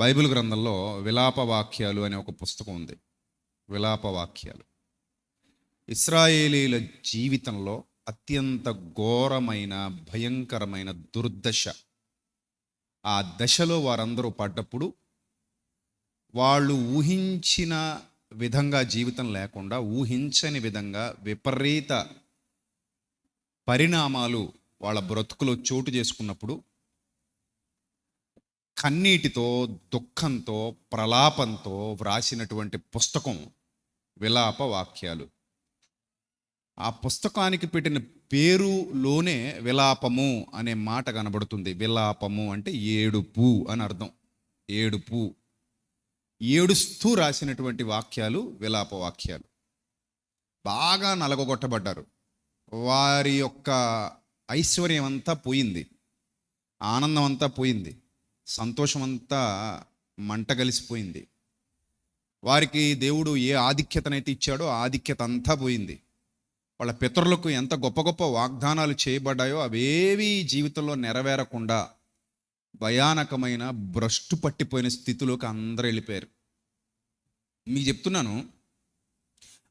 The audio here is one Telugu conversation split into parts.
బైబిల్ గ్రంథంలో విలాప వాక్యాలు అనే ఒక పుస్తకం ఉంది. విలాప వాక్యాలు ఇశ్రాయేలీల జీవితంలో అత్యంత ఘోరమైన భయంకరమైన దుర్దశ. ఆ దశలో వారందరూ పడ్డప్పుడు వాళ్ళు ఊహించిన విధంగా జీవితం లేకుండా ఊహించని విధంగా విపరీత పరిణామాలు వాళ్ళ బ్రతుకులో చోటు చేసుకున్నప్పుడు కన్నీటితో, దుఃఖంతో, ప్రలాపంతో వ్రాసినటువంటి పుస్తకం విలాప వాక్యాలు. ఆ పుస్తకానికి పెట్టిన పేరులోనే విలాపము అనే మాట కనబడుతుంది. విలాపము అంటే ఏడుపు అని అర్థం. ఏడుపు, ఏడుస్తూ రాసినటువంటి వాక్యాలు విలాప వాక్యాలు. బాగా నలగొట్టబడ్డారు. వారి యొక్క ఐశ్వర్యం అంతా పోయింది, ఆనందం అంతా పోయింది, సంతోషం అంతా మంట కలిసిపోయింది. వారికి దేవుడు ఏ ఆధిక్యతనైతే ఇచ్చాడో ఆ ఆధిక్యత అంతా పోయింది. వాళ్ళ పితరులకు ఎంత గొప్ప గొప్ప వాగ్దానాలు చేయబడ్డాయో అవేవి జీవితంలో నెరవేరకుండా భయానకమైన భ్రష్టు పట్టిపోయిన స్థితిలోకి అందరూ వెళ్ళిపోయారు. మీకు చెప్తున్నాను,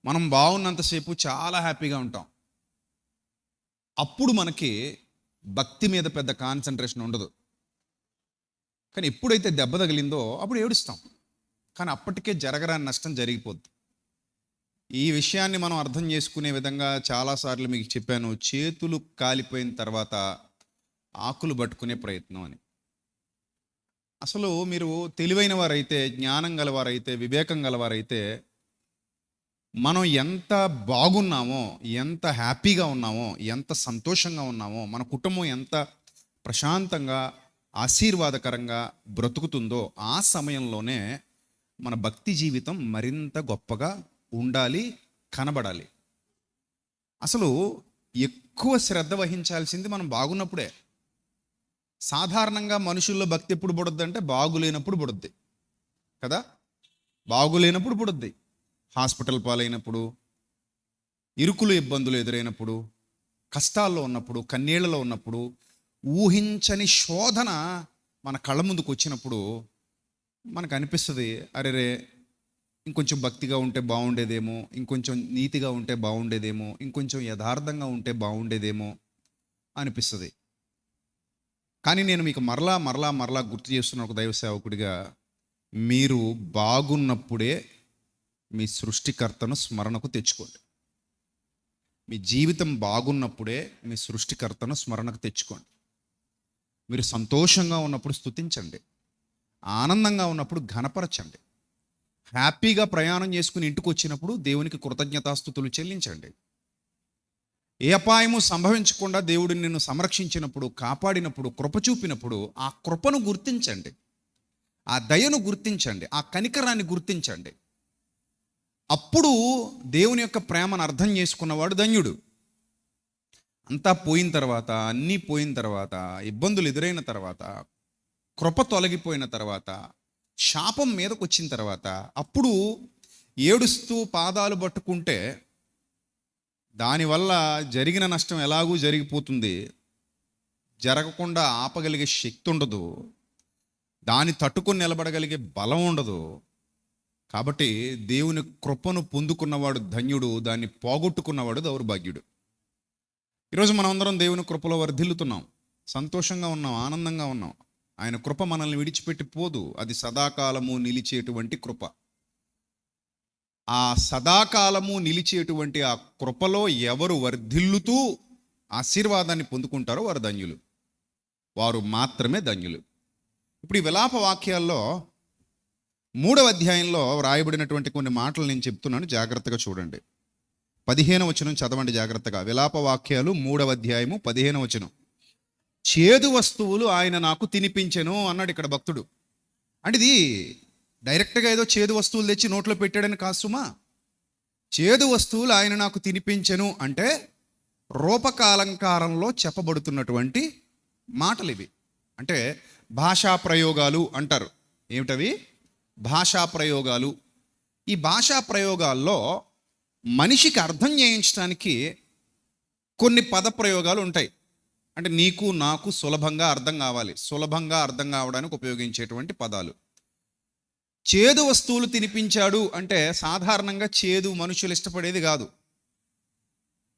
మనం బాగున్నంతసేపు చాలా హ్యాపీగా ఉంటాం. అప్పుడు మనకి భక్తి మీద పెద్ద కాన్సన్ట్రేషన్ ఉండదు. కానీ ఎప్పుడైతే దెబ్బ తగిలిందో అప్పుడు ఏడుస్తాం. కానీ అప్పటికే జరగరాని నష్టం జరిగిపోద్ది. ఈ విషయాన్ని మనం అర్థం చేసుకునే విధంగా చాలాసార్లు మీకు చెప్పాను, చేతులు కాలిపోయిన తర్వాత ఆకులు పట్టుకునే ప్రయత్నం అని. అసలు మీరు తెలివైన వారైతే, జ్ఞానం గలవారైతే, వివేకం గలవారైతే మనం ఎంత బాగున్నామో, ఎంత హ్యాపీగా ఉన్నామో, ఎంత సంతోషంగా ఉన్నామో, మన కుటుంబం ఎంత ప్రశాంతంగా ఆశీర్వాదకరంగా బ్రతుకుతుందో ఆ సమయంలోనే మన భక్తి జీవితం మరింత గొప్పగా ఉండాలి, కనబడాలి. అసలు ఎక్కువ శ్రద్ధ వహించాల్సింది మనం బాగున్నప్పుడే. సాధారణంగా మనుషుల్లో భక్తి ఎప్పుడు పుడుద్ది అంటే బాగులేనప్పుడు పుడుద్ది కదా. బాగులేనప్పుడు పుడుద్ది. హాస్పిటల్ పాలైనప్పుడు, ఇరుకులు ఇబ్బందులు ఎదురైనప్పుడు, కష్టాల్లో ఉన్నప్పుడు, కన్నీళ్లలో ఉన్నప్పుడు, ఊహించని శోధన మన కళ్ళ ముందుకు వచ్చినప్పుడు మనకు అనిపిస్తుంది, అరెరే ఇంకొంచెం భక్తిగా ఉంటే బాగుండేదేమో, ఇంకొంచెం నీతిగా ఉంటే బాగుండేదేమో, ఇంకొంచెం యథార్థంగా ఉంటే బాగుండేదేమో అనిపిస్తుంది. కానీ నేను మీకు మరలా మరలా మరలా గుర్తు చేస్తున్న ఒక దైవ సేవకుడిగా, మీరు బాగున్నప్పుడే మీ సృష్టికర్తను స్మరణకు తెచ్చుకోండి. మీ జీవితం బాగున్నప్పుడే మీ సృష్టికర్తను స్మరణకు తెచ్చుకోండి. మీరు సంతోషంగా ఉన్నప్పుడు స్తుతించండి, ఆనందంగా ఉన్నప్పుడు ఘనపరచండి, హ్యాపీగా ప్రయాణం చేసుకుని ఇంటికి వచ్చినప్పుడు దేవునికి కృతజ్ఞతాస్తుతులు చెల్లించండి. ఏ అపాయము సంభవించకుండా దేవుడు నిన్ను సంరక్షించినప్పుడు, కాపాడినప్పుడు, కృప చూపినప్పుడు ఆ కృపను గుర్తించండి, ఆ దయను గుర్తించండి, ఆ కనికరాన్ని గుర్తించండి. అప్పుడు దేవుని యొక్క ప్రేమను అర్థం చేసుకున్నవాడు ధన్యుడు. అంతా పోయిన తర్వాత, అన్నీ పోయిన తర్వాత, ఇబ్బందులు ఎదురైన తర్వాత, కృప తొలగిపోయిన తర్వాత, శాపం మీదకు వచ్చిన తర్వాత, అప్పుడు ఏడుస్తూ పాదాలు పట్టుకుంటే దానివల్ల జరిగిన నష్టం ఎలాగూ జరిగిపోతుంది, జరగకుండా ఆపగలిగే శక్తి ఉండదు, దాన్ని తట్టుకొని నిలబడగలిగే బలం ఉండదు. కాబట్టి దేవుని కృపను పొందుకున్నవాడు ధన్యుడు, దాన్ని పోగొట్టుకున్నవాడు దౌర్భాగ్యుడు. ఈరోజు మనం అందరం దేవుని కృపలో వర్ధిల్లుతున్నాం, సంతోషంగా ఉన్నాం, ఆనందంగా ఉన్నాం. ఆయన కృప మనల్ని విడిచిపెట్టి పోదు. అది సదాకాలము నిలిచేటువంటి కృప. ఆ సదాకాలము నిలిచేటువంటి ఆ కృపలో ఎవరు వర్ధిల్లుతూ ఆశీర్వాదాన్ని పొందుకుంటారో వారు ధన్యులు, వారు మాత్రమే ధన్యులు. ఇప్పుడు ఈ విలాప వాక్యాల్లో 3వ అధ్యాయంలో వ్రాయబడినటువంటి కొన్ని మాటలు నేను చెప్తున్నాను, జాగ్రత్తగా చూడండి. 15వ వచనం చదవండి జాగ్రత్తగా. విలాప వాక్యాలు 3వ అధ్యాయము 15వ వచనం. చేదు వస్తువులు ఆయన నాకు తినిపించెను అన్నాడు ఇక్కడ భక్తుడు. అంటే ఇది డైరెక్ట్గా ఏదో చేదు వస్తువులు తెచ్చి నోట్లో పెట్టాడని కాదు సుమా. చేదు వస్తువులు ఆయన నాకు తినిపించెను అంటే రూపకాలంకారంలో చెప్పబడుతున్నటువంటి మాటలు ఇవి. అంటే భాషా ప్రయోగాలు అంటారు. ఏమిటవి? భాషా ప్రయోగాలు. ఈ భాషా ప్రయోగాల్లో మనిషికి అర్థం చేయించడానికి కొన్ని పద ప్రయోగాలు ఉంటాయి. అంటే నీకు నాకు సులభంగా అర్థం కావాలి, సులభంగా అర్థం కావడానికి ఉపయోగించేటువంటి పదాలు. చేదు వస్తువులు తినిపించాడు అంటే సాధారణంగా చేదు మనుషులు ఇష్టపడేది కాదు.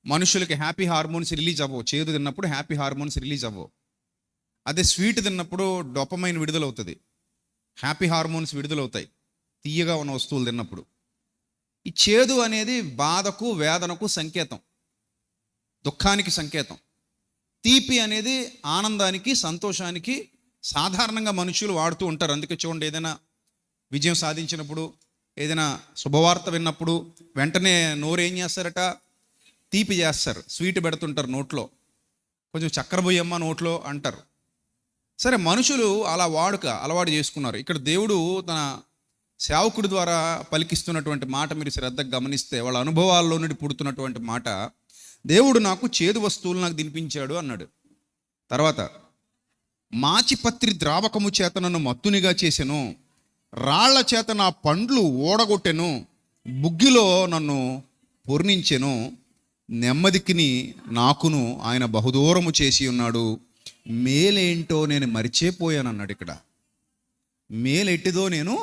మనుషులకి హ్యాపీ హార్మోన్స్ రిలీజ్ అవ్వవు. చేదు తిన్నప్పుడు హ్యాపీ హార్మోన్స్ రిలీజ్ అవ్వవు. అదే స్వీట్ తిన్నప్పుడు డోపమైన్ విడుదలవుతుంది, హ్యాపీ హార్మోన్స్ విడుదలవుతాయి తీయగా ఉన్న వస్తువులు తిన్నప్పుడు. ఈ చేదు అనేది బాధకు, వేదనకు సంకేతం, దుఃఖానికి సంకేతం. తీపి అనేది ఆనందానికి, సంతోషానికి సాధారణంగా మనుషులు వాడుతూ ఉంటారు. అందుకే చూడండి, ఏదైనా విజయం సాధించినప్పుడు, ఏదైనా శుభవార్త విన్నప్పుడు వెంటనే నోరు ఏం చేస్తారట, తీపి చేస్తారు, స్వీట్ పెడుతుంటారు నోట్లో, కొంచెం చక్కెర బొయ్యమ్మ నోట్లో అంటారు. సరే, మనుషులు అలా అలవాటు చేసుకున్నారు. ఇక్కడ దేవుడు తన సేవకుడి ద్వారా పలికిస్తున్నటువంటి మాట మీరు శ్రద్ధగా గమనిస్తే, వాళ్ళ అనుభవాల్లో నుండి పుడుతున్నటువంటి మాట, దేవుడు నాకు చేదు వస్తువులు నాకు తినిపించాడు అన్నాడు. తర్వాత, మాచిపత్రి ద్రావకము చేత నన్ను మత్తునిగా చేసెను, రాళ్ల చేత నా పండ్లు ఓడగొట్టెను, బుగ్గిలో నన్ను పొర్నించెను, నెమ్మదికిని నాకును ఆయన బహుదూరము చేసి ఉన్నాడు, మేలేంటో నేను మరిచిపోయాను అన్నాడు. ఇక్కడ మేలెట్టిదో నేను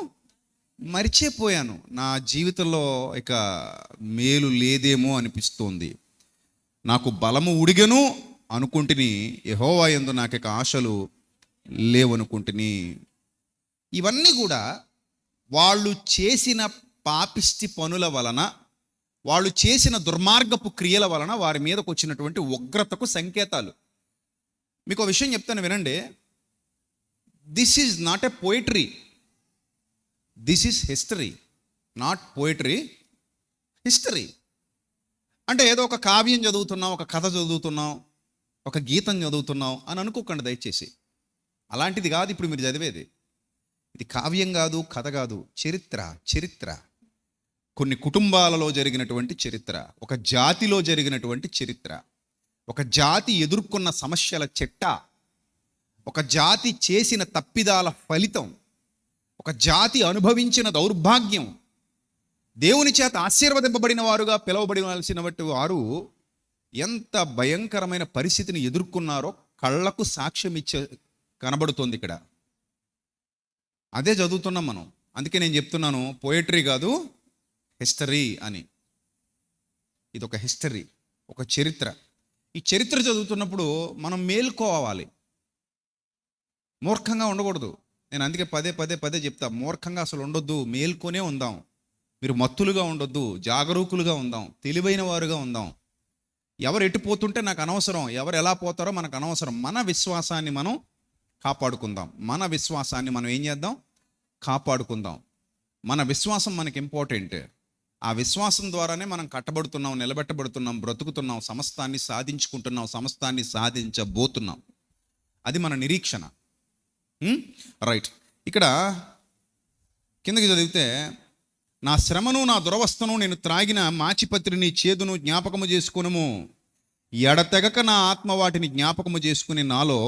మరిచిపోయాను, నా జీవితంలో ఇక మేలు లేదేమో అనిపిస్తోంది, నాకు బలము ఉడిగెను అనుకుంటుని, యెహోవా యందు నాకు ఇక ఆశలు లేవనుకుంటుని. ఇవన్నీ కూడా వాళ్ళు చేసిన పాపిష్టి పనుల వలన, వాళ్ళు చేసిన దుర్మార్గపు క్రియల వలన వారి మీదకు వచ్చినటువంటి ఉగ్రతకు సంకేతాలు. మీకు ఒక విషయం చెప్తాను, వినండి. This is not a poetry, this is history. Not poetry, history. అంటే ఏదో ఒక కావ్యం చదువుతున్నాం, ఒక కథ చదువుతున్నాం, ఒక గీతం చదువుతున్నాం అని అనుకోకండి దయచేసి. అలాంటిది కాదు ఇప్పుడు మీరు చదివేది. ఇది కావ్యం కాదు, కథ కాదు, చరిత్ర. కొన్ని కుటుంబాలలో జరిగినటువంటి చరిత్ర, ఒక జాతిలో జరిగినటువంటి చరిత్ర, ఒక జాతి ఎదుర్కొన్న సమస్యల చెట్ట, ఒక జాతి చేసిన తప్పిదాల ఫలితం, ఒక జాతి అనుభవించిన దౌర్భాగ్యం. దేవుని చేత ఆశీర్వదింపబడిన వారుగా పిలువబడినవలసినటువంటి వారు ఎంత భయంకరమైన పరిస్థితిని ఎదుర్కొన్నారో కళ్ళకు సాక్ష్యం ఇచ్చే కనబడుతోంది ఇక్కడ. అదే చదువుతున్నాం మనం. అందుకే నేను చెప్తున్నాను, పోయట్రీ కాదు, హిస్టరీ అని. ఇది ఒక హిస్టరీ, ఒక చరిత్ర. ఈ చరిత్ర చదువుతున్నప్పుడు మనం మేల్కోవాలి, మూర్ఖంగా ఉండకూడదు. నేను అందుకే పదే చెప్తా, మూర్ఖంగా అసలు ఉండొద్దు, మేల్కొనే ఉందాం. మీరు మత్తులుగా ఉండొద్దు, జాగరూకులుగా ఉందాం, తెలివైన వారుగా ఉందాం. ఎవరు ఎట్టుపోతుంటే నాకు అనవసరం, ఎవరు ఎలా పోతారో మనకు అనవసరం. మన విశ్వాసాన్ని మనం కాపాడుకుందాం. మన విశ్వాసాన్ని మనం ఏం చేద్దాం, కాపాడుకుందాం. మన విశ్వాసం మనకి ఇంపార్టెంట్. ఆ విశ్వాసం ద్వారానే మనం కట్టబడుతున్నాం, నిలబెట్టబడుతున్నాం, బ్రతుకుతున్నాం, సమస్తాన్ని సాధించుకుంటున్నాం, సమస్తాన్ని సాధించబోతున్నాం. అది మన నిరీక్షణ. రైట్. ఇక్కడ కిందకి చదివితే, నా శ్రమను నా దురవస్థను నేను త్రాగిన మాచిపత్రిని చేదును జ్ఞాపకము చేసుకునము, ఎడతెగక నా ఆత్మ వాటిని జ్ఞాపకము చేసుకుని నాలో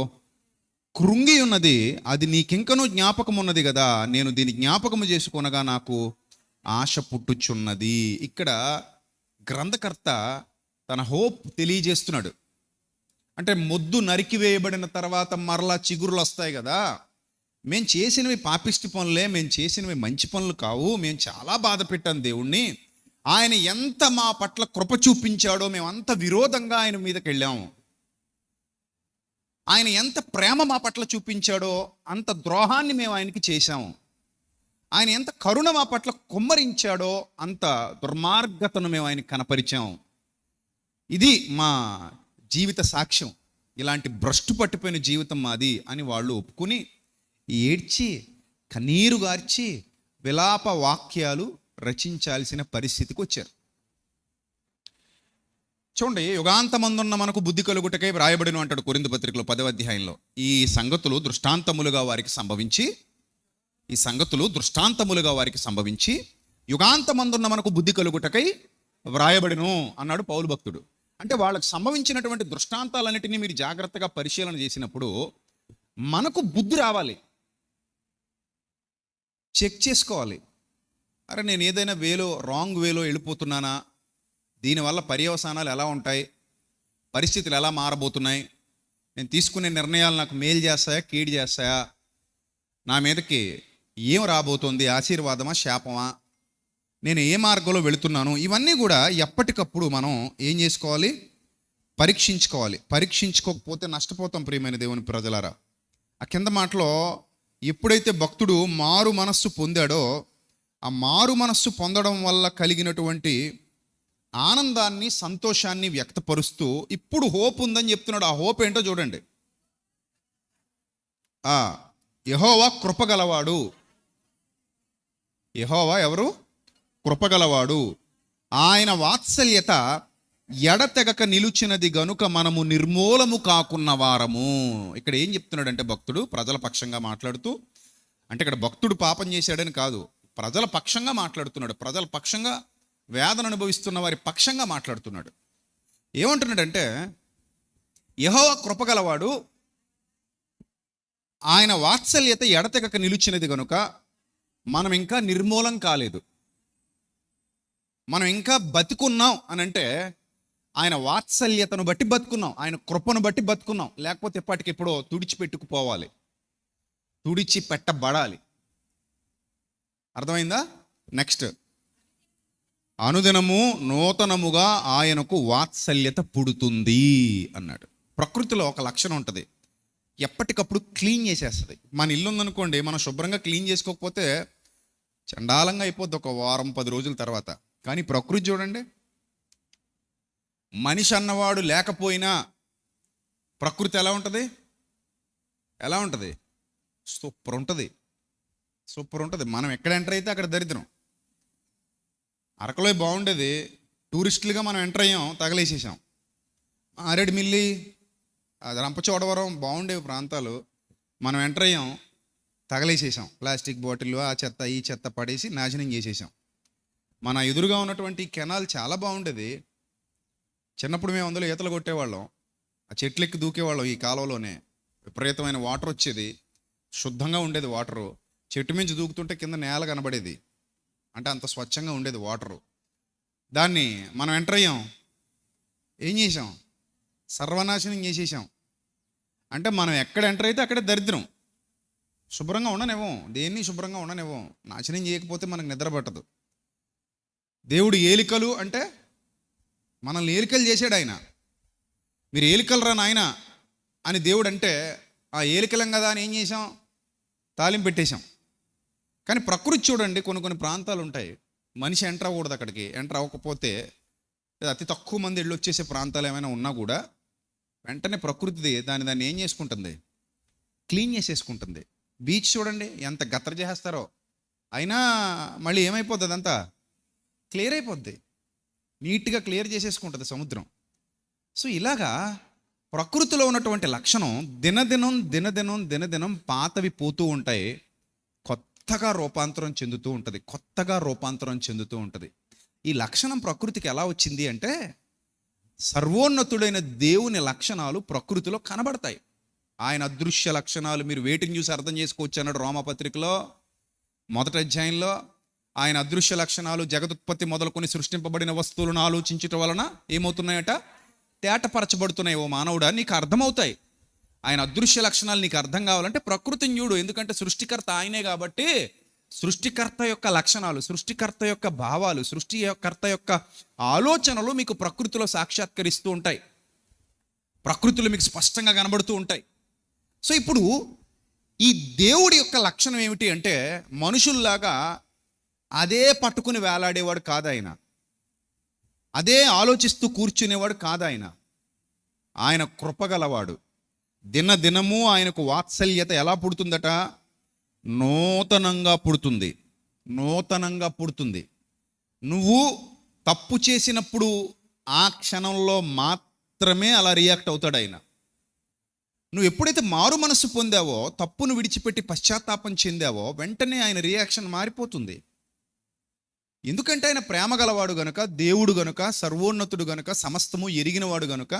కృంగి ఉన్నది, అది నీకింకనూ జ్ఞాపకం ఉన్నది కదా, నేను దీన్ని జ్ఞాపకము చేసుకొనగా నాకు ఆశ పుట్టుచున్నది. ఇక్కడ గ్రంథకర్త తన హోప్ తెలియజేస్తున్నాడు. అంటే మొద్దు నరికివేయబడిన తర్వాత మరలా చిగురులు వస్తాయి కదా, మేము చేసినవి పాపిష్టి పనులే, మేము చేసినవి మంచి పనులు కావు, మేము చాలా బాధ పెట్టాం దేవుణ్ణి, ఆయన ఎంత మా పట్ల కృప చూపించాడో, మేము అంత విరోధంగా ఆయన మీదకి వెళ్ళాము, ఆయన ఎంత ప్రేమ మా పట్ల చూపించాడో అంత ద్రోహాన్ని మేము ఆయనకి చేశాము, ఆయన ఎంత కరుణ మా పట్ల కుమ్మరించాడో అంత దుర్మార్గతను మేము ఆయనకి కనపరిచాము. ఇది మా జీవిత సాక్ష్యం, ఇలాంటి భ్రష్టు పట్టిపోయిన జీవితం మాది అని వాళ్ళు ఒప్పుకుని ఏడ్చి కన్నీరు గార్చి విలాప వాక్యాలు రచించాల్సిన పరిస్థితికి వచ్చారు. చూడండి, యుగాంతమందున్న మనకు బుద్ధి కలుగుటకై వ్రాయబడిన అంటాడు కొరింథీ పత్రికలో 10వ అధ్యాయంలో. ఈ సంగతులు దృష్టాంతములుగా వారికి సంభవించి యుగాంతమందున్న మనకు బుద్ధి కలుగుటకై వ్రాయబడిను అన్నాడు పౌలు భక్తుడు. అంటే వాళ్ళకు సంభవించినటువంటి దృష్టాంతాలన్నిటినీ మీరు జాగ్రత్తగా పరిశీలన చేసినప్పుడు మనకు బుద్ధి రావాలి, చెక్ చేసుకోవాలి. అరే, నేను ఏదైనా రాంగ్ వేలో వెళ్ళిపోతున్నానా, దీనివల్ల పర్యవసానాలు ఎలా ఉంటాయి, పరిస్థితులు ఎలా మారబోతున్నాయి, నేను తీసుకునే నిర్ణయాలు నాకు మేలు చేస్తాయా కీడు చేస్తాయా, నా మీదకి ఏం రాబోతోంది, ఆశీర్వాదమా శాపమా, నేను ఏ మార్గంలో వెళుతున్నాను, ఇవన్నీ కూడా ఎప్పటికప్పుడు మనం ఏం చేసుకోవాలి, పరీక్షించుకోవాలి. పరీక్షించుకోకపోతే నష్టపోతాం ప్రియమైన దేవుని ప్రజలారా. ఆ కింద మాటలో ఎప్పుడైతే భక్తుడు మారు మనస్సు పొందాడో, ఆ మారు మనస్సు పొందడం వల్ల కలిగినటువంటి ఆనందాన్ని, సంతోషాన్ని వ్యక్తపరుస్తూ ఇప్పుడు హోప్ ఉందని చెప్తున్నాడు. ఆ హోప్ ఏంటో చూడండి. యెహోవా కృపగలవాడు. యెహోవా ఎవరు? కృపగలవాడు. ఆయన వాత్సల్యత ఎడతెగక నిలుచినది గనుక మనము నిర్మూలము కాకున్న వారము. ఇక్కడ ఏం చెప్తున్నాడంటే భక్తుడు ప్రజల పక్షంగా మాట్లాడుతూ, అంటే ఇక్కడ భక్తుడు పాపం చేశాడని కాదు, ప్రజల పక్షంగా మాట్లాడుతున్నాడు. ప్రజల పక్షంగా, వేదన అనుభవిస్తున్న వారి పక్షంగా మాట్లాడుతున్నాడు. ఏమంటున్నాడంటే యెహోవా కృపగలవాడు, ఆయన వాత్సల్యత ఎడతెగక నిలిచినది కనుక మనం ఇంకా నిర్మూలం కాలేదు, మనం ఇంకా బతికున్నాం అని అంటే ఆయన వాత్సల్యతను బట్టి బతుకున్నాం, ఆయన కృపను బట్టి బతుకున్నాం. లేకపోతే ఎప్పటికెప్పుడో తుడిచిపెట్టుకుపోవాలి, తుడిచిపెట్టబడాలి. అర్థమైందా? నెక్స్ట్, అనుదినము నూతనముగా ఆయనకు వాత్సల్యత పుడుతుంది అన్నాడు. ప్రకృతిలో ఒక లక్షణం ఉంటుంది, ఎప్పటికప్పుడు క్లీన్ చేసేస్తుంది. మన ఇల్లు ఉందనుకోండి, మనం శుభ్రంగా క్లీన్ చేసుకోకపోతే చండాలంగా అయిపోద్ది ఒక వారం 10 రోజుల తర్వాత. కానీ ప్రకృతి చూడండి, మనిషి అన్నవాడు లేకపోయినా ప్రకృతి ఎలా ఉంటుంది? ఎలా ఉంటుంది? సూపర్ ఉంటుంది, సూపర్ ఉంటుంది. మనం ఎక్కడ ఎంటర్ అయితే అక్కడ దరిద్రం. అరకులో బాగుండేది, టూరిస్టులుగా మనం ఎంటర్ అయ్యాం, తగలేసేసాం. ఆరేడుమిల్లి, అది రంపచోడవరం బాగుండేవి ప్రాంతాలు, మనం ఎంటర్ అయ్యాం, తగలేసేసాం. ప్లాస్టిక్ బాటిల్, ఆ చెత్త ఈ చెత్త పడేసి నాశనం చేసేసాం. మన ఎదురుగా ఉన్నటువంటి కెనాల్ చాలా బాగుండేది. చిన్నప్పుడు మేము అందులో ఈతలు కొట్టేవాళ్ళం, ఆ చెట్లెక్కి దూకేవాళ్ళం. ఈ కాలువలోనే విపరీతమైన వాటర్ వచ్చేది, శుద్ధంగా ఉండేది వాటరు. చెట్టు మించి దూకుతుంటే కింద నేల కనబడేది, అంటే అంత స్వచ్ఛంగా ఉండేది వాటరు. దాన్ని మనం ఎంటర్ అయ్యాం, ఏం చేసాం? సర్వనాశనం చేసేసాం. అంటే మనం ఎక్కడ ఎంటర్ అయితే అక్కడే దరిద్రం. శుభ్రంగా ఉండనివ్వం, దేన్ని శుభ్రంగా ఉండనివ్వం. నాశనం చేయకపోతే మనకు నిద్ర పట్టదు. దేవుడు ఏలికలు అంటే మనల్ని ఏలికలు చేశాడు ఆయన. మీరు ఏలికలు రా నాయన అని దేవుడు అంటే, ఆ ఏలికలం కదా అని ఏం చేసాం? తాలింపు పెట్టేశాం. కానీ ప్రకృతి చూడండి, కొన్ని ప్రాంతాలు ఉంటాయి, మనిషి ఎంటర్ అవ్వకూడదు అక్కడికి. ఎంటర్ అవ్వకపోతే అతి తక్కువ మంది ఇళ్ళు వచ్చేసే ప్రాంతాలు ఏమైనా ఉన్నా కూడా వెంటనే ప్రకృతిది దాన్ని ఏం చేసుకుంటుంది? క్లీన్ చేసేసుకుంటుంది. బీచ్ చూడండి ఎంత గత్తర చేసేస్తారో, అయినా మళ్ళీ ఏమైపోద్ది? అదంతా క్లియర్ అయిపోద్ది, నీట్గా క్లియర్ చేసేసుకుంటుంది సముద్రం. సో ఇలాగా ప్రకృతిలో ఉన్నటువంటి లక్షణం దినదినం దినదినం దినదినం పాతవి పోతూ ఉంటాయి, కొత్తగా రూపాంతరం చెందుతూ ఉంటుంది, కొత్తగా రూపాంతరం చెందుతూ ఉంటుంది. ఈ లక్షణం ప్రకృతికి ఎలా వచ్చింది అంటే, సర్వోన్నతుడైన దేవుని లక్షణాలు ప్రకృతిలో కనబడతాయి. ఆయన అదృశ్య లక్షణాలు మీరు వేటిని చూసి అర్థం చేసుకోవచ్చు అన్నాడు రోమాపత్రికలో 1వ అధ్యాయంలో. ఆయన అదృశ్య లక్షణాలు జగదుత్పత్తి మొదలుకొని సృష్టింపబడిన వస్తువులను ఆలోచించటం వలన ఏమవుతున్నాయట? తేటపరచబడుతున్నాయి. ఓ మానవుడా, నీకు అర్థమవుతాయి. ఆయన అదృశ్య లక్షణాలు నీకు అర్థం కావాలంటే ప్రకృతిని చూడు. ఎందుకంటే సృష్టికర్త ఆయనే కాబట్టి సృష్టికర్త యొక్క లక్షణాలు, సృష్టికర్త యొక్క భావాలు, సృష్టికర్త యొక్క ఆలోచనలు మీకు ప్రకృతిలో సాక్షాత్కరిస్తూ ఉంటాయి, ప్రకృతిలో మీకు స్పష్టంగా కనబడుతూ ఉంటాయి. సో ఇప్పుడు ఈ దేవుడి యొక్క లక్షణం ఏమిటి అంటే, మనుషుల్లాగా అదే పట్టుకుని వేలాడేవాడు కాదు ఆయన, అదే ఆలోచిస్తూ కూర్చునేవాడు కాదు ఆయన. ఆయన కృపగలవాడు. దినదినము ఆయనకు వాత్సల్యత ఎలా పుడుతుందట? నూతనంగా పుడుతుంది, నూతనంగా పుడుతుంది. నువ్వు తప్పు చేసినప్పుడు ఆ క్షణంలో మాత్రమే అలా రియాక్ట్ అవుతాడు ఆయన. నువ్వు ఎప్పుడైతే మారు మనస్సు పొందావో, తప్పును విడిచిపెట్టి పశ్చాత్తాపం చెందావో, వెంటనే ఆయన రియాక్షన్ మారిపోతుంది. ఎందుకంటే ఆయన ప్రేమ గలవాడు గనుక, దేవుడు గనుక, సర్వోన్నతుడు గనుక, సమస్తము ఎరిగినవాడు గనుక,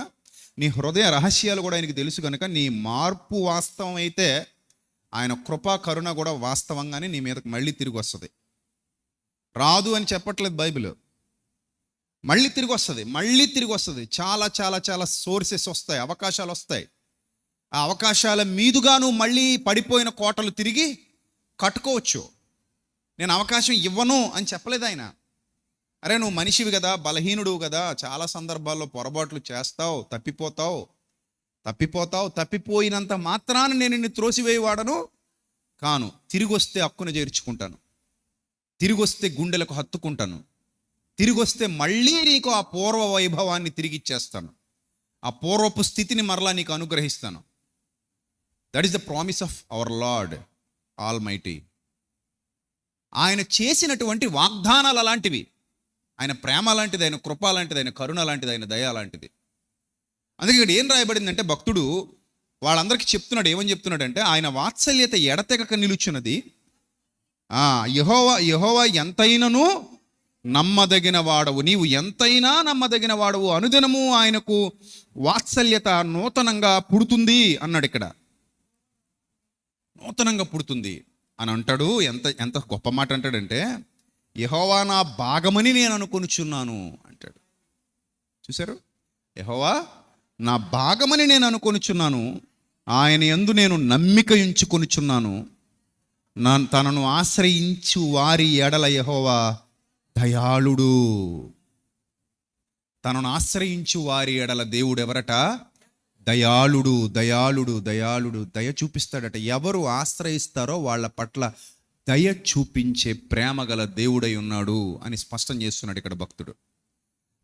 నీ హృదయ రహస్యాలు కూడా ఆయనకి తెలుసు కనుక, నీ మార్పు వాస్తవం అయితే ఆయన కృపా కరుణ కూడా వాస్తవంగానే నీ మీదకి మళ్ళీ తిరిగి వస్తుంది. రాదు అని చెప్పట్లేదు బైబిల్, మళ్ళీ తిరిగి వస్తుంది, మళ్ళీ తిరిగి వస్తుంది. చాలా చాలా చాలా సోర్సెస్ వస్తాయి, అవకాశాలు వస్తాయి. ఆ అవకాశాల మీదుగా నువ్వు మళ్ళీ పడిపోయిన కోటలు తిరిగి కట్టుకోవచ్చు. నేను అవకాశం ఇవ్వను అని చెప్పలేదు ఆయన. అరే నువ్వు మనిషివి కదా, బలహీనుడు కదా, చాలా సందర్భాల్లో పొరపాట్లు చేస్తావు, తప్పిపోయినంత మాత్రాన నేను నిన్ను త్రోసివేయవాడను కాను. తిరిగి వస్తే హక్కును చేర్చుకుంటాను, తిరిగి వస్తే గుండెలకు హత్తుకుంటాను, తిరిగి వస్తే మళ్ళీ నీకు ఆ పూర్వ వైభవాన్ని తిరిగి ఇచ్చేస్తాను, ఆ పూర్వపు స్థితిని మరలా నీకు అనుగ్రహిస్తాను. That is the promise of our Lord Almighty. ఆయన చేసినటువంటి వాగ్దానాలు అలాంటివి. ఆయన ప్రేమ లాంటిది, ఆయన కృప లాంటిది, ఆయన కరుణ లాంటిది, ఆయన దయ లాంటిది. అందుకే ఇక్కడ ఏం రాయబడిందంటే భక్తుడు వాళ్ళందరికీ చెప్తున్నాడు. ఏమని చెప్తున్నాడంటే ఆయన వాత్సల్యత ఎడతెగక నిలుచున్నది. యెహోవా ఎంతైనను నమ్మదగిన వాడవు, నీవు ఎంతైనా నమ్మదగిన వాడవు, అనుదినము ఆయనకు వాత్సల్యత నూతనంగా పుడుతుంది అన్నాడు. ఇక్కడ నూతనంగా పుడుతుంది అని అంటాడు. ఎంత ఎంత గొప్ప మాట అంటాడంటే, యెహోవా నా భాగమని నేను అనుకొనుచున్నాను అంటాడు. చూశారు? యెహోవా నా భాగమని నేను అనుకొనుచున్నాను, ఆయన యందు నేను నమ్మిక ఉంచుకొనుచున్నాను, తనను ఆశ్రయించు వారి ఎడల యెహోవా దయాళుడు. తనను ఆశ్రయించు వారి ఎడల దేవుడు ఎవరట? దయాళుడు, దయాళుడు, దయాళుడు. దయ చూపిస్తాడట. ఎవరు ఆశ్రయిస్తారో వాళ్ళ పట్ల దయ చూపించే ప్రేమ గల దేవుడై ఉన్నాడు అని స్పష్టం చేస్తున్నాడు ఇక్కడ భక్తుడు.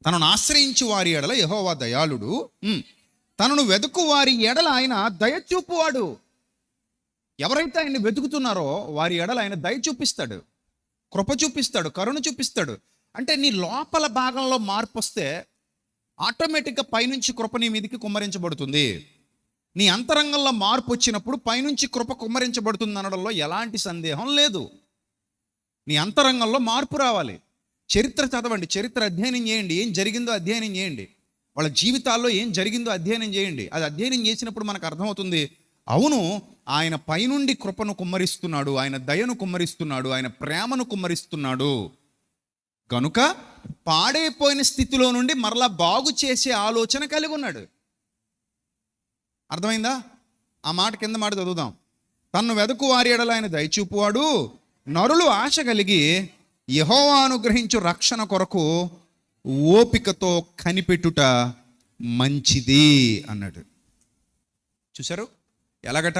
తనను ఆశ్రయించు వారి ఎడల యెహోవా దయాళుడు, తనను వెతుకు వారి ఎడల ఆయన దయ చూపువాడు. ఎవరైతే ఆయన్ని వెతుకుతున్నారో వారి ఎడల ఆయన దయ చూపిస్తాడు, కృప చూపిస్తాడు, కరుణ చూపిస్తాడు. అంటే నీ లోపల భాగంలో మార్పు వస్తే ఆటోమేటిక్గా పైనుంచి కృప నీ మీదకి కుమ్మరించబడుతుంది. నీ అంతరంగంలో మార్పు వచ్చినప్పుడు పైనుంచి కృప కుమ్మరించబడుతుంది అనడంలో ఎలాంటి సందేహం లేదు. నీ అంతరంగంలో మార్పు రావాలి. చరిత్ర చదవండి, చరిత్ర అధ్యయనం చేయండి, ఏం జరిగిందో అధ్యయనం చేయండి, వాళ్ళ జీవితాల్లో ఏం జరిగిందో అధ్యయనం చేయండి. అది అధ్యయనం చేసినప్పుడు మనకు అర్థమవుతుంది, అవును ఆయన పైనుండి కృపను కుమ్మరిస్తున్నాడు, ఆయన దయను కుమ్మరిస్తున్నాడు, ఆయన ప్రేమను కుమ్మరిస్తున్నాడు. కనుక పాడైపోయిన స్థితిలో నుండి మరలా బాగు చేసే ఆలోచన కలిగి ఉన్నాడు. అర్థమైందా? ఆ మాట కింద మాట చదువుదాం. తన్ను వెదకు వారి ఎడల ఆయన దయచూపువాడు, నరులు ఆశ కలిగి యెహోవా అనుగ్రహించు రక్షణ కొరకు ఓపికతో కనిపెట్టుట మంచిది అన్నాడు. చూశారు? ఎలాగట?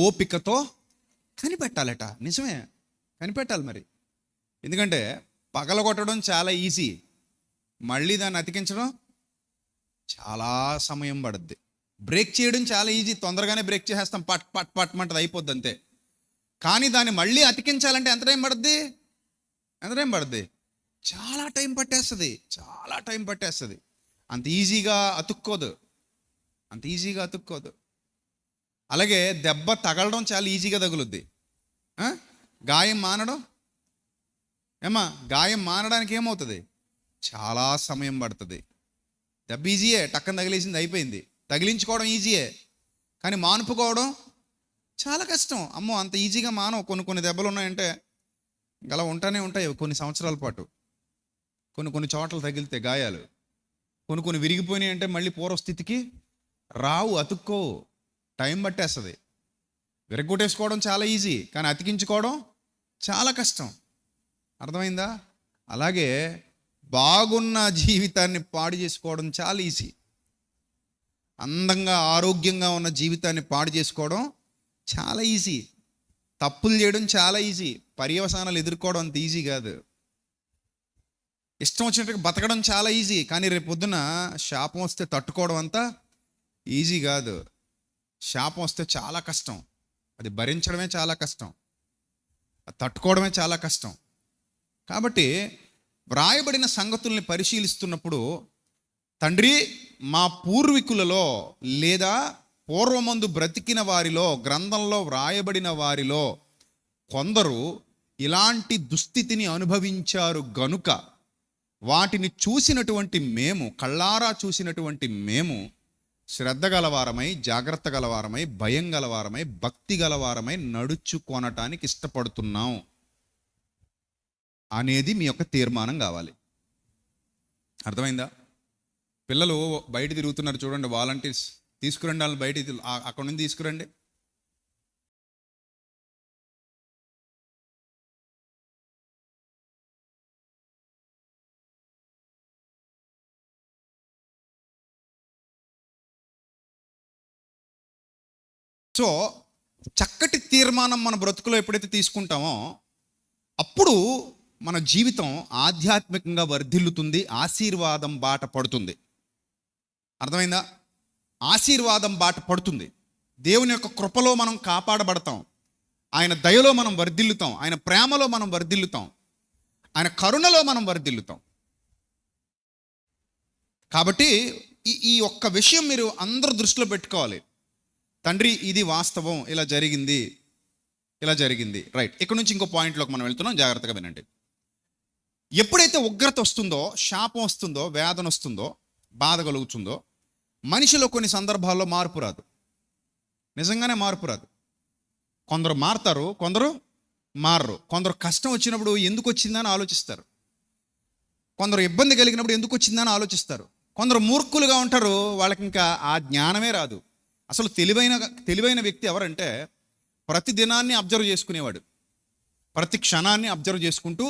ఓపికతో కనిపెట్టాలట. నిజమే, కనిపెట్టాలి మరి. ఎందుకంటే పగలగొట్టడం చాలా ఈజీ, మళ్ళీ దాన్ని అతికించడం చాలా సమయం పడుద్ది. బ్రేక్ చేయడం చాలా ఈజీ, తొందరగానే బ్రేక్ చేసేస్తాం, పట్ పట్ పట్ మంటది, అయిపోద్ది అంతే. కానీ దాన్ని మళ్ళీ అతికించాలంటే ఎంత టైం పడుద్ది? చాలా టైం పట్టేస్తుంది. అంత ఈజీగా అతుక్కోదు. అలాగే దెబ్బ తగలడం చాలా ఈజీగా తగులుద్ది. గాయం మానడానికి ఏమవుతుంది? చాలా సమయం పడుతుంది. దెబ్బ ఈజీయే, టక్కన తగిలేసింది అయిపోయింది. తగిలించుకోవడం ఈజీయే, కానీ మానుపుకోవడం చాలా కష్టం. అమ్మో అంత ఈజీగా మానవు. కొన్ని దెబ్బలు ఉన్నాయంటే గల ఉంటాయి కొన్ని సంవత్సరాల పాటు. కొన్ని చోట్ల తగిలితే గాయాలు, కొన్ని విరిగిపోయినాయి అంటే మళ్ళీ పూర్వస్థితికి రావు, అతుక్కోవు, టైం పట్టేస్తుంది. విరగొట్టేసుకోవడం చాలా ఈజీ, కానీ అతికించుకోవడం చాలా కష్టం. అర్థమైందా? అలాగే బాగున్న జీవితాన్ని పాడు చేసుకోవడం చాలా ఈజీ. అందంగా ఆరోగ్యంగా ఉన్న జీవితాన్ని పాడు చేసుకోవడం చాలా ఈజీ. తప్పులు చేయడం చాలా ఈజీ, పర్యవసానాలు ఎదుర్కోవడం అంత ఈజీ కాదు. ఇష్టం వచ్చినట్టుగా బతకడం చాలా ఈజీ, కానీ రేపు పొద్దున శాపం వస్తే తట్టుకోవడం అంతా ఈజీ కాదు. శాపం వస్తే చాలా కష్టం, అది భరించడమే చాలా కష్టం, అది తట్టుకోవడమే చాలా కష్టం. కాబట్టి వ్రాయబడిన సంగతుల్ని పరిశీలిస్తున్నప్పుడు, తండ్రి మా పూర్వీకులలో లేదా పూర్వమందు బ్రతికిన వారిలో, గ్రంథంలో వ్రాయబడిన వారిలో కొందరు ఇలాంటి దుస్థితిని అనుభవించారు గనుక వాటిని చూసినటువంటి మేము, కళ్ళారా చూసినటువంటి మేము శ్రద్ధ గలవారమై, జాగ్రత్త గలవారమై, భయం గలవారమై, భక్తి గలవారమై నడుచుకొనటానికి ఇష్టపడుతున్నాం అనేది మీ యొక్క తీర్మానం కావాలి. అర్థమైందా? పిల్లలు బయట తిరుగుతున్నారు చూడండి, వాలంటీర్స్ తీసుకురండి వాళ్ళని బయట, అక్కడ నుంచి తీసుకురండి. సో చక్కటి తీర్మానం మన బ్రతుకులో ఎప్పుడైతే తీసుకుంటామో అప్పుడు మన జీవితం ఆధ్యాత్మికంగా వర్ధిల్లుతుంది, ఆశీర్వాదం బాట పడుతుంది. అర్థమైందా? ఆశీర్వాదం బాట పడుతుంది. దేవుని యొక్క కృపలో మనం కాపాడబడతాం, ఆయన దయలో మనం వర్ధిల్లుతాం, ఆయన ప్రేమలో మనం వర్ధిల్లుతాం, ఆయన కరుణలో మనం వర్ధిల్లుతాం. కాబట్టి ఈ ఒక్క విషయం మీరు అందరూ దృష్టిలో పెట్టుకోవాలి. తండ్రి ఇది వాస్తవం, ఇలా జరిగింది, ఇలా జరిగింది, రైట్. ఇక్కడ నుంచి ఇంకో పాయింట్లోకి మనం వెళ్తున్నాం, జాగ్రత్తగా వినండి. ఎప్పుడైతే ఉగ్రత వస్తుందో, శాపం వస్తుందో, వేదన వస్తుందో, బాధ కలుగుతుందో, మనిషిలో కొన్ని సందర్భాల్లో మార్పు రాదు. నిజంగానే మార్పు రాదు. కొందరు మారుతారు, కొందరు మారరు. కొందరు కష్టం వచ్చినప్పుడు ఎందుకు వచ్చిందని ఆలోచిస్తారు, కొందరు ఇబ్బంది కలిగినప్పుడు ఎందుకు వచ్చిందని ఆలోచిస్తారు. కొందరు మూర్ఖులుగా ఉంటారు, వాళ్ళకి ఇంకా ఆ జ్ఞానమే రాదు. అసలు తెలివైన వ్యక్తి ఎవరంటే ప్రతి దినాన్ని అబ్జర్వ్ చేసుకునేవాడు, ప్రతి క్షణాన్ని అబ్జర్వ్ చేసుకుంటూ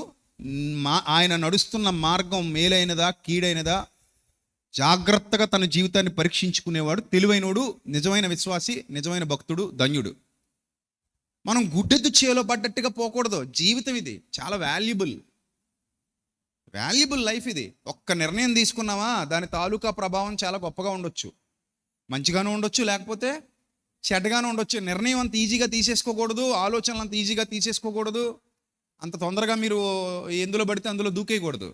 ఆయన నడుస్తున్న మార్గం మేలైనదా కీడైనదా జాగ్రత్తగా తన జీవితాన్ని పరీక్షించుకునేవాడు తెలివైనోడు, నిజమైన విశ్వాసి, నిజమైన భక్తుడు, ధన్యుడు. మనం గుడ్డెద్దు చేలో పడ్డట్టుగా పోకూడదు. జీవితం ఇది చాలా వాల్యుబుల్ లైఫ్ ఇది. ఒక్క నిర్ణయం తీసుకున్నావా దాని తాలూకా ప్రభావం చాలా గొప్పగా ఉండొచ్చు, మంచిగానే ఉండొచ్చు, లేకపోతే చెడ్డగానే ఉండొచ్చు. నిర్ణయం అంత ఈజీగా తీసేసుకోకూడదు, ఆలోచనలు అంత ఈజీగా తీసేసుకోకూడదు, అంత తొందరగా మీరు ఎందులో పడితే అందులో దూకేయకూడదు.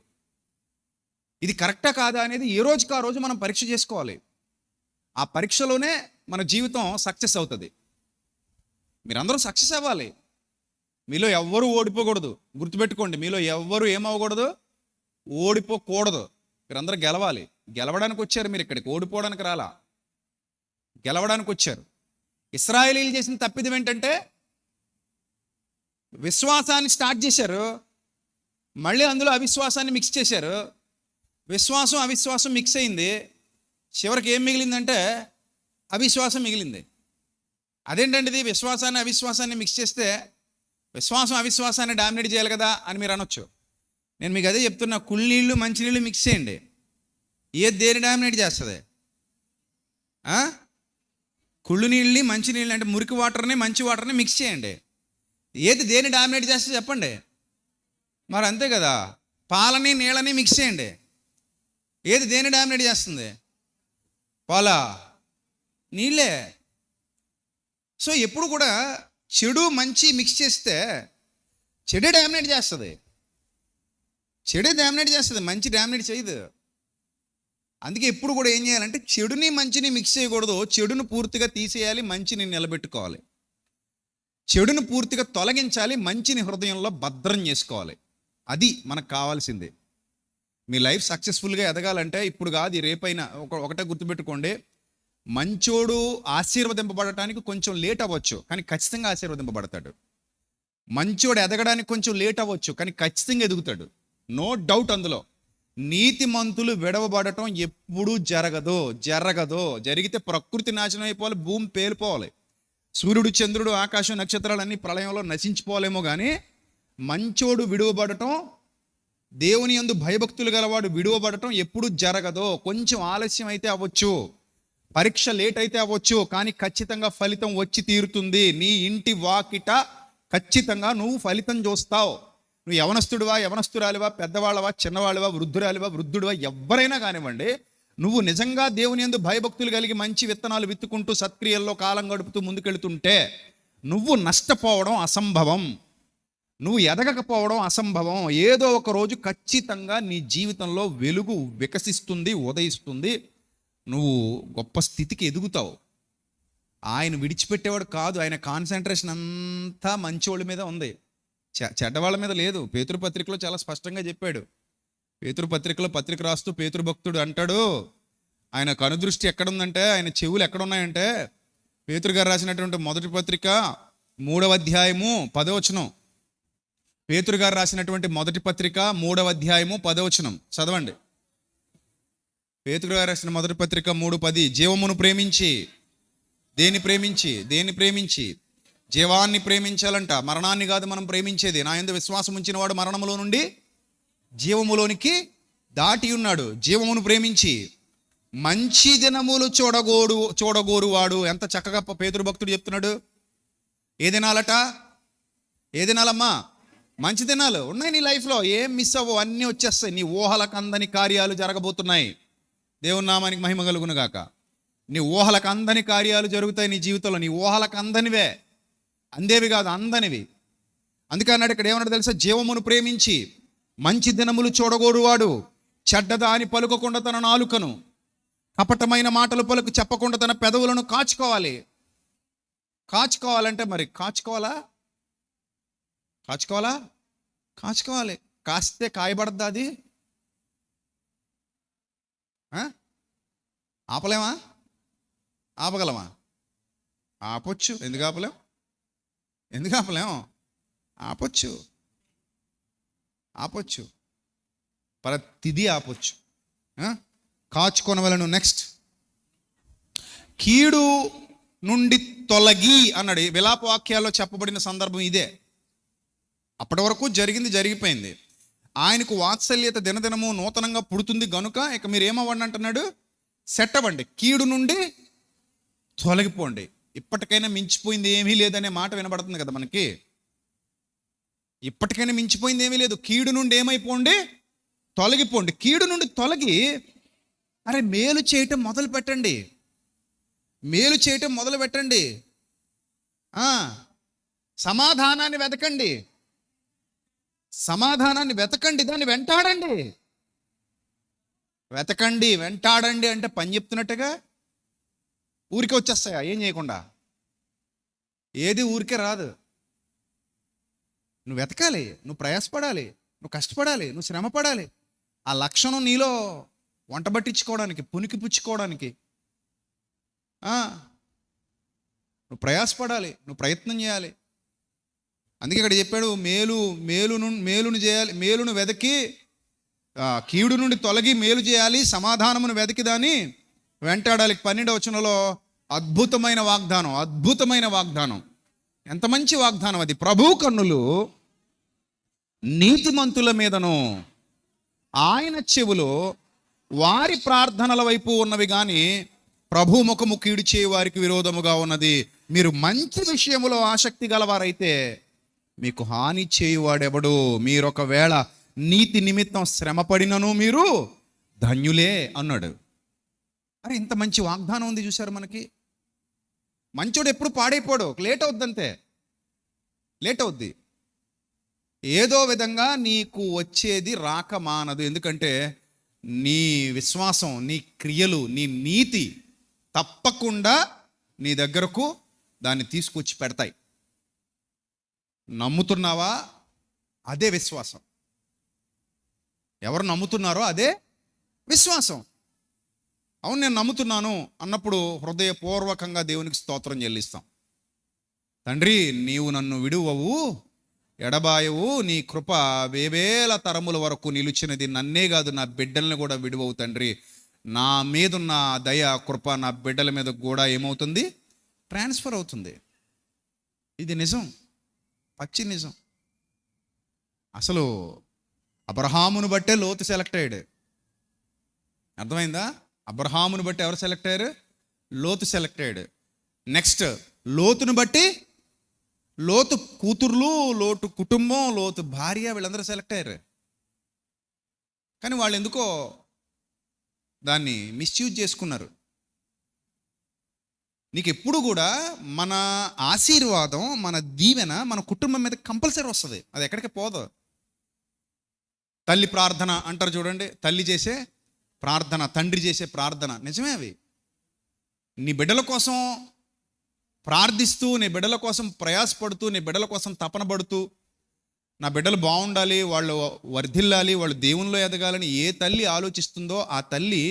ఇది కరెక్టా కాదా అనేది ఏ రోజుకి ఆ రోజు మనం పరీక్ష చేసుకోవాలి. ఆ పరీక్షలోనే మన జీవితం సక్సెస్ అవుతుంది. మీరందరూ సక్సెస్ అవ్వాలి. మీలో ఎవ్వరూ ఓడిపోకూడదు. గుర్తుపెట్టుకోండి, మీలో ఎవ్వరూ ఏమవ్వకూడదు, ఓడిపోకూడదు. మీరందరూ గెలవాలి. గెలవడానికి వచ్చారు మీరు ఇక్కడికి, ఓడిపోవడానికి రాలా, గెలవడానికి వచ్చారు. ఇశ్రాయేలీయులు చేసిన తప్పిదం ఏంటంటే విశ్వాసాన్ని స్టార్ట్ చేశారు, మళ్ళీ అందులో అవిశ్వాసాన్ని మిక్స్ చేశారు. విశ్వాసం అవిశ్వాసం మిక్స్ అయింది, చివరికి ఏం మిగిలిందంటే అవిశ్వాసం మిగిలింది. అదేంటండి ఇది, విశ్వాసాన్ని అవిశ్వాసాన్ని మిక్స్ చేస్తే విశ్వాసం అవిశ్వాసాన్ని డామినేట్ చేయాలి కదా అని మీరు అనొచ్చు. నేను మీకు అదే చెప్తున్నా, కుళ్ళనీళ్ళు మంచినీళ్ళు మిక్స్ చేయండి, ఏది దేని డామినేట్ చేస్తుంది? కుళ్ళు నీళ్ళని మంచినీళ్ళు అంటే మురికి వాటర్ని మంచి వాటర్ని మిక్స్ చేయండి, ఏది దేని డామినేట్ చేస్తే చెప్పండి. మరి అంతే కదా, పాలని నీళ్ళని మిక్స్ చేయండి, ఏది దేని డామినేట్ చేస్తుంది? పాలా, నీళ్ళే. సో ఎప్పుడు కూడా చెడు మంచి మిక్స్ చేస్తే చెడే డామినేట్ చేస్తుంది, చెడే డామినేట్ చేస్తుంది, మంచి డామినేట్ చేయదు. అందుకే ఎప్పుడు కూడా ఏం చేయాలంటే చెడుని మంచిని మిక్స్ చేయకూడదు, చెడును పూర్తిగా తీసేయాలి, మంచిని నిలబెట్టుకోవాలి. చెడును పూర్తిగా తొలగించాలి, మంచిని హృదయంలో భద్రం చేసుకోవాలి. అది మనకు కావాల్సింది. మీ లైఫ్ సక్సెస్ఫుల్గా ఎదగాలంటే ఇప్పుడు కాదు, రేపైనా ఒకటే గుర్తుపెట్టుకోండి, మంచోడు ఆశీర్వదింపబడటానికి కొంచెం లేట్ అవ్వచ్చు, కానీ ఖచ్చితంగా ఆశీర్వదింపబడతాడు. మంచోడు ఎదగడానికి కొంచెం లేట్ అవ్వచ్చు, కానీ ఖచ్చితంగా ఎదుగుతాడు, నో డౌట్ అందులో. నీతిమంతులు విడవబడటం ఎప్పుడూ జరగదు. జరిగితే ప్రకృతి నాశనం అయిపోవాలి, భూమి పేలిపోవాలి, సూర్యుడు చంద్రుడు ఆకాశం నక్షత్రాలన్నీ ప్రళయంలో నశించిపోవాలేమో, కానీ మంచోడు విడువబడటం, దేవుని యందు భయభక్తులు గలవాడు విడువబడటం ఎప్పుడు జరగదు. కొంచెం ఆలస్యం అయితే అవ్వచ్చు, పరీక్ష లేట్ అయితే అవ్వచ్చు, కానీ ఖచ్చితంగా ఫలితం వచ్చి తీరుతుంది. నీ ఇంటి వాకిట ఖచ్చితంగా నువ్వు ఫలితం చూస్తావు. నువ్వు యవనస్తురాలివా, పెద్దవాళ్ళవా, చిన్నవాళ్ళవా, వృద్ధుడివా, ఎవరైనా కానివ్వండి, నువ్వు నిజంగా దేవుని యందు భయభక్తులు కలిగి మంచి విత్తనాలు విత్తుకుంటూ సత్క్రియల్లో కాలం గడుపుతూ ముందుకెళ్తుంటే నువ్వు నష్టపోవడం అసంభవం, నువ్వు ఎదగకపోవడం అసంభవం. ఏదో ఒక రోజు ఖచ్చితంగా నీ జీవితంలో వెలుగు వికసిస్తుంది, ఉదయిస్తుంది, నువ్వు గొప్ప స్థితికి ఎదుగుతావు. ఆయన విడిచిపెట్టేవాడు కాదు, ఆయన కాన్సన్ట్రేషన్ అంతా మంచివాళ్ళ మీద ఉంది, చెడ్డవాళ్ళ మీద లేదు. పేతురు పత్రికలో చాలా స్పష్టంగా చెప్పాడు. పేతురు పత్రికలో పత్రిక రాస్తూ పేతురు భక్తుడు అంటాడు, ఆయన కనుదృష్టి ఎక్కడుందంటే, ఆయన చెవులు ఎక్కడున్నాయంటే, పేతురు గారు రాసినటువంటి మొదటి పత్రిక 3వ అధ్యాయము 10వ వచనం. పేతురు గారు రాసినటువంటి మొదటి పత్రిక 3వ అధ్యాయము 10వ వచనం చదవండి. పేతురు గారు రాసిన మొదటి పత్రిక 3:10, జీవమును ప్రేమించి దేన్ని ప్రేమించి జీవాన్ని ప్రేమించాలంట, మరణాన్ని కాదు మనం ప్రేమించేది. నా యందు విశ్వాసం ఉంచిన వాడు మరణములో నుండి జీవములోనికి దాటి ఉన్నాడు. జీవమును ప్రేమించి మంచి దినములు చూడగోరువాడు. ఎంత చక్కగా పేతురు భక్తుడు చెప్తున్నాడు. ఏ దినాలట? ఏ దినాలమ్మా? మంచి దినాలు ఉన్నాయి నీ లైఫ్లో. ఏం మిస్ అవ్వవు, అన్నీ వచ్చేస్తాయి. నీ ఊహలకు అందని కార్యాలు జరగబోతున్నాయి. దేవుని నామానికి మహిమ కలుగును గాక. నీ ఊహలకు అందని కార్యాలు జరుగుతాయి నీ జీవితంలో. నీ ఊహలకు అందనివే, అందేవి కాదు, అందనివి. అందుకే అన్నాడు ఇక్కడ, ఏమన్నాడు తెలుసా? జీవమును ప్రేమించి మంచి దినములు చూడగోరువాడు చెడ్డదాని పలుకకుండా తన నాలుకను, కపటమైన మాటలు చెప్పకుండా తన పెదవులను కాచుకోవాలి. కాచుకోవాలంటే మరి కాచుకోవాలి. కాస్తే కాయబడద్దా అది? ఆపలేమా? ఆపగలమా? ఆపొచ్చు. ఎందుకు ఆపలేం? ఆపొచ్చు. ప్రతిదీ ఆపొచ్చు. కాచుకొనవలను. నెక్స్ట్, కీడు నుండి తొలగి అన్నాడు. విలాప వాక్యాల్లో చెప్పబడిన సందర్భం ఇదే. అప్పటి వరకు జరిగిపోయింది. ఆయనకు వాత్సల్యత దినదినము నూతనంగా పుడుతుంది గనుక ఇక మీరు ఏమవ్వండి అంటున్నాడు? సెట్ అవ్వండి, కీడు నుండి తొలగిపోండి. ఇప్పటికైనా మించిపోయింది ఏమీ లేదనే మాట వినబడుతుంది కదా మనకి. ఇప్పటికైనా మించిపోయింది ఏమీ లేదు. కీడు నుండి ఏమైపోండి? తొలగిపోండి. కీడు నుండి తొలగి మేలు చేయటం మొదలు పెట్టండి. సమాధానాన్ని వెతకండి. దాన్ని వెంటాడండి అంటే పని చెప్తున్నట్టుగా ఊరికే వచ్చేస్తాయా? ఏం చేయకుండా ఏది ఊరికే రాదు. నువ్వు వెతకాలి, నువ్వు ప్రయాసపడాలి, నువ్వు కష్టపడాలి, నువ్వు శ్రమ పడాలి. ఆ లక్షణం నీలో వంట పట్టించుకోవడానికి, పునికి పుచ్చుకోవడానికి నువ్వు ప్రయాసపడాలి, నువ్వు ప్రయత్నం చేయాలి. అందుకే ఇక్కడ చెప్పాడు, మేలును చేయాలి, మేలును వెదకి కీడు నుండి తొలగి మేలు చేయాలి, సమాధానమును వెతికి దాన్ని వెంటాడాలి. 12వ వచనంలో అద్భుతమైన వాగ్దానం. ఎంత మంచి వాగ్దానం అది! ప్రభు కన్నులు నీతిమంతుల మీదను, ఆయన చెవులు వారి ప్రార్థనల వైపు ఉన్నవి కానీ ప్రభు ముఖము కీడు చేయ వారికి విరోధముగా ఉన్నది. మీరు మంచి విషయములో ఆసక్తి గలవారైతే మీకు హాని చేయువాడెవడు? మీరొకవేళ నీతి నిమిత్తం శ్రమపడినను మీరు ధన్యులే అన్నాడు. ఇంత మంచి వాగ్దానం ఉంది చూశారు మనకి. మంచోడు ఎప్పుడు పాడైపోడు, లేట్ అవుద్ది. ఏదో విధంగా నీకు వచ్చేది రాక మానదు. ఎందుకంటే నీ విశ్వాసం, నీ క్రియలు, నీ నీతి తప్పకుండా నీ దగ్గరకు దాన్ని తీసుకొచ్చి పెడతాయి. నమ్ముతున్నావా? అదే విశ్వాసం. ఎవరు నమ్ముతున్నారో అదే విశ్వాసం. అవును, నేను నమ్ముతున్నాను అన్నప్పుడు హృదయపూర్వకంగా దేవునికి స్తోత్రం చెల్లిస్తాం. తండ్రి, నీవు నన్ను విడువవు, ఎడబాయవు, నీ కృప వేవేల తరముల వరకు నిలిచినది. నన్నే కాదు, నా బిడ్డల్ని కూడా విడువవు తండ్రి. నా మీదున్న దయ, కృప నా బిడ్డల మీద కూడా ఏమవుతుంది? ట్రాన్స్ఫర్ అవుతుంది. ఇది నిజం, పచ్చి నిజం. అసలు అబ్రహామును బట్టే లోతు సెలెక్ట్ అయ్యాడు. అర్థమైందా? అబ్రహామును బట్టి ఎవరు సెలెక్ట్ అయ్యారు? లోతు సెలెక్ట్ అయ్యాడు. నెక్స్ట్, లోతును బట్టి లోతు కూతుర్లు, లోతు కుటుంబం, లోతు భార్య, వీళ్ళందరూ సెలెక్ట్ అయ్యారు. కానీ వాళ్ళు ఎందుకో దాన్ని మిస్యూజ్ చేసుకున్నారు. నీకు ఎప్పుడు కూడా మన ఆశీర్వాదం, మన దీవెన మన కుటుంబం మీద కంపల్సరీ వస్తుంది. అది ఎక్కడికి పోదు. తల్లి ప్రార్థన అంటారు చూడండి, తల్లి చేసే ప్రార్థన, తండ్రి చేసే ప్రార్థన, నిజమే అవి. నీ బిడ్డల కోసం ప్రార్థిస్తూ, నీ బిడ్డల కోసం ప్రయాసపడుతూ, నీ బిడ్డల కోసం తపన పడుతూ, నా బిడ్డలు బాగుండాలి, వాళ్ళు వర్ధిల్లాలి, వాళ్ళు దేవునిలో ఎదగాలని ఏ తల్లి ఆలోచిస్తుందో ఆ తల్లి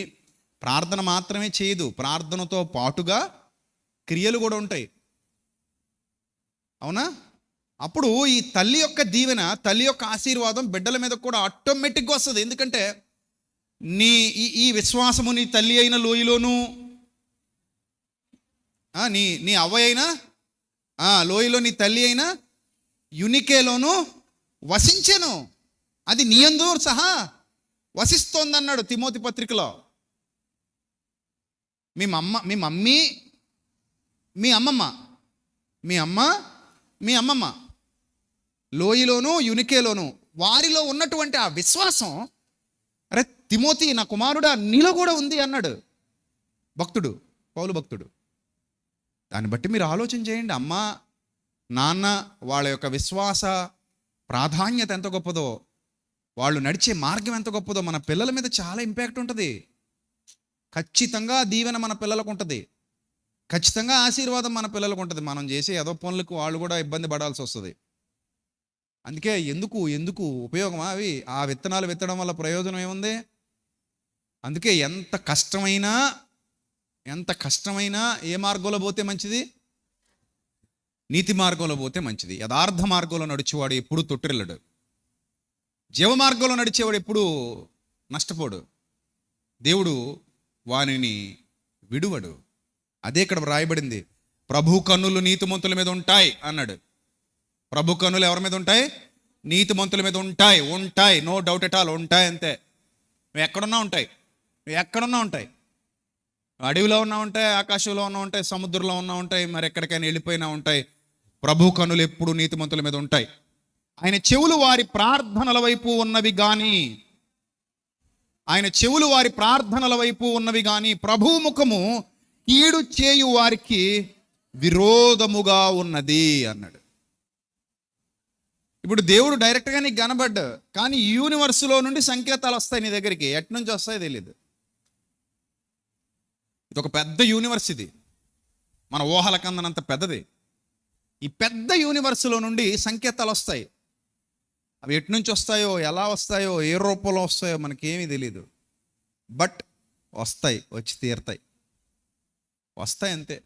ప్రార్థన మాత్రమే చేయదు, ప్రార్థనతో పాటుగా క్రియలు కూడా ఉంటాయి. అవునా? అప్పుడు ఈ తల్లి యొక్క దీవెన, తల్లి యొక్క ఆశీర్వాదం బిడ్డల మీద కూడా ఆటోమేటిక్గా వస్తుంది. ఎందుకంటే ఈ విశ్వాసము నీ తల్లి అయిన లోయలోను, నీ అవ్వ అయినా లోయలో నీ తల్లి అయిన యునికేలోను వసించెను. అది నీ యందు సహా వసిస్తోందన్నాడు తిమోతి పత్రికలో. మీ మమ్మీ, మీ అమ్మమ్మ, మీ అమ్మ, మీ అమ్మమ్మ, లోయలోను యునికేలోను వారిలో ఉన్నటువంటి ఆ విశ్వాసం, అరే తిమోతి నా కుమారుడా నీలో కూడా ఉంది అన్నాడు భక్తుడు, పౌలు భక్తుడు. దాన్ని బట్టి మీరు ఆలోచన చేయండి. అమ్మ నాన్న వాళ్ళ యొక్క విశ్వాస ప్రాధాన్యత ఎంత గొప్పదో, వాళ్ళు నడిచే మార్గం ఎంత గొప్పదో మన పిల్లల మీద చాలా ఇంపాక్ట్ ఉంటుంది. ఖచ్చితంగా దీవెన మన పిల్లలకు ఉంటుంది, ఖచ్చితంగా ఆశీర్వాదం మన పిల్లలకు ఉంటుంది. మనం చేసే ఏదో పనులకు వాళ్ళు కూడా ఇబ్బంది పడాల్సి వస్తుంది. అందుకే ఎందుకు ఉపయోగమా అవి? ఆ విత్తనాలు విత్తడం వల్ల ప్రయోజనం ఏముంది? అందుకే ఎంత కష్టమైనా ఏ మార్గంలో పోతే మంచిది? నీతి మార్గంలో పోతే మంచిది. యథార్థ మార్గంలో నడిచేవాడు ఎప్పుడు తొట్టిల్లడు, జీవ మార్గంలో నడిచేవాడు ఎప్పుడు నష్టపోడు, దేవుడు వానిని విడువడు. అదే ఇక్కడ వ్రాయబడింది, ప్రభు కన్నులు నీతిమంతుల మీద ఉంటాయి అన్నాడు. ప్రభు కన్నులు ఎవరి మీద ఉంటాయి? నీతిమంతుల మీద ఉంటాయి. నో డౌట్ ఎట్ ఆల్, ఉంటాయి అంతే. నువ్వు ఎక్కడున్నా ఉంటాయి. అడవిలో ఉన్నా ఉంటాయి, ఆకాశంలో ఉన్నా ఉంటాయి, సముద్రంలో ఉన్నా ఉంటాయి, మరి ఎక్కడికైనా వెళ్ళిపోయినా ఉంటాయి. ప్రభు కన్నులు ఎప్పుడు నీతిమంతుల మీద ఉంటాయి. ఆయన చెవులు వారి ప్రార్థనల వైపు ఉన్నవి గాని ప్రభు ముఖము కీడు చేయు వారికి విరోధముగా ఉన్నది అన్నాడు. ఇప్పుడు దేవుడు డైరెక్ట్గా నీకు కనబడ్డు, కానీ యూనివర్స్లో నుండి సంకేతాలు వస్తాయి నీ దగ్గరికి. ఎట్నుంచి వస్తాయో తెలియదు. ఇది ఒక పెద్ద యూనివర్స్, ఇది మన ఊహల కందనంత పెద్దది. ఈ పెద్ద యూనివర్స్లో నుండి సంకేతాలు వస్తాయి. అవి ఎట్నుంచి వస్తాయో, ఎలా వస్తాయో, ఏ రూపంలో వస్తాయో మనకేమీ తెలియదు. బట్ వస్తాయి, వచ్చి తీరుతాయి, వస్తాయి అంతే.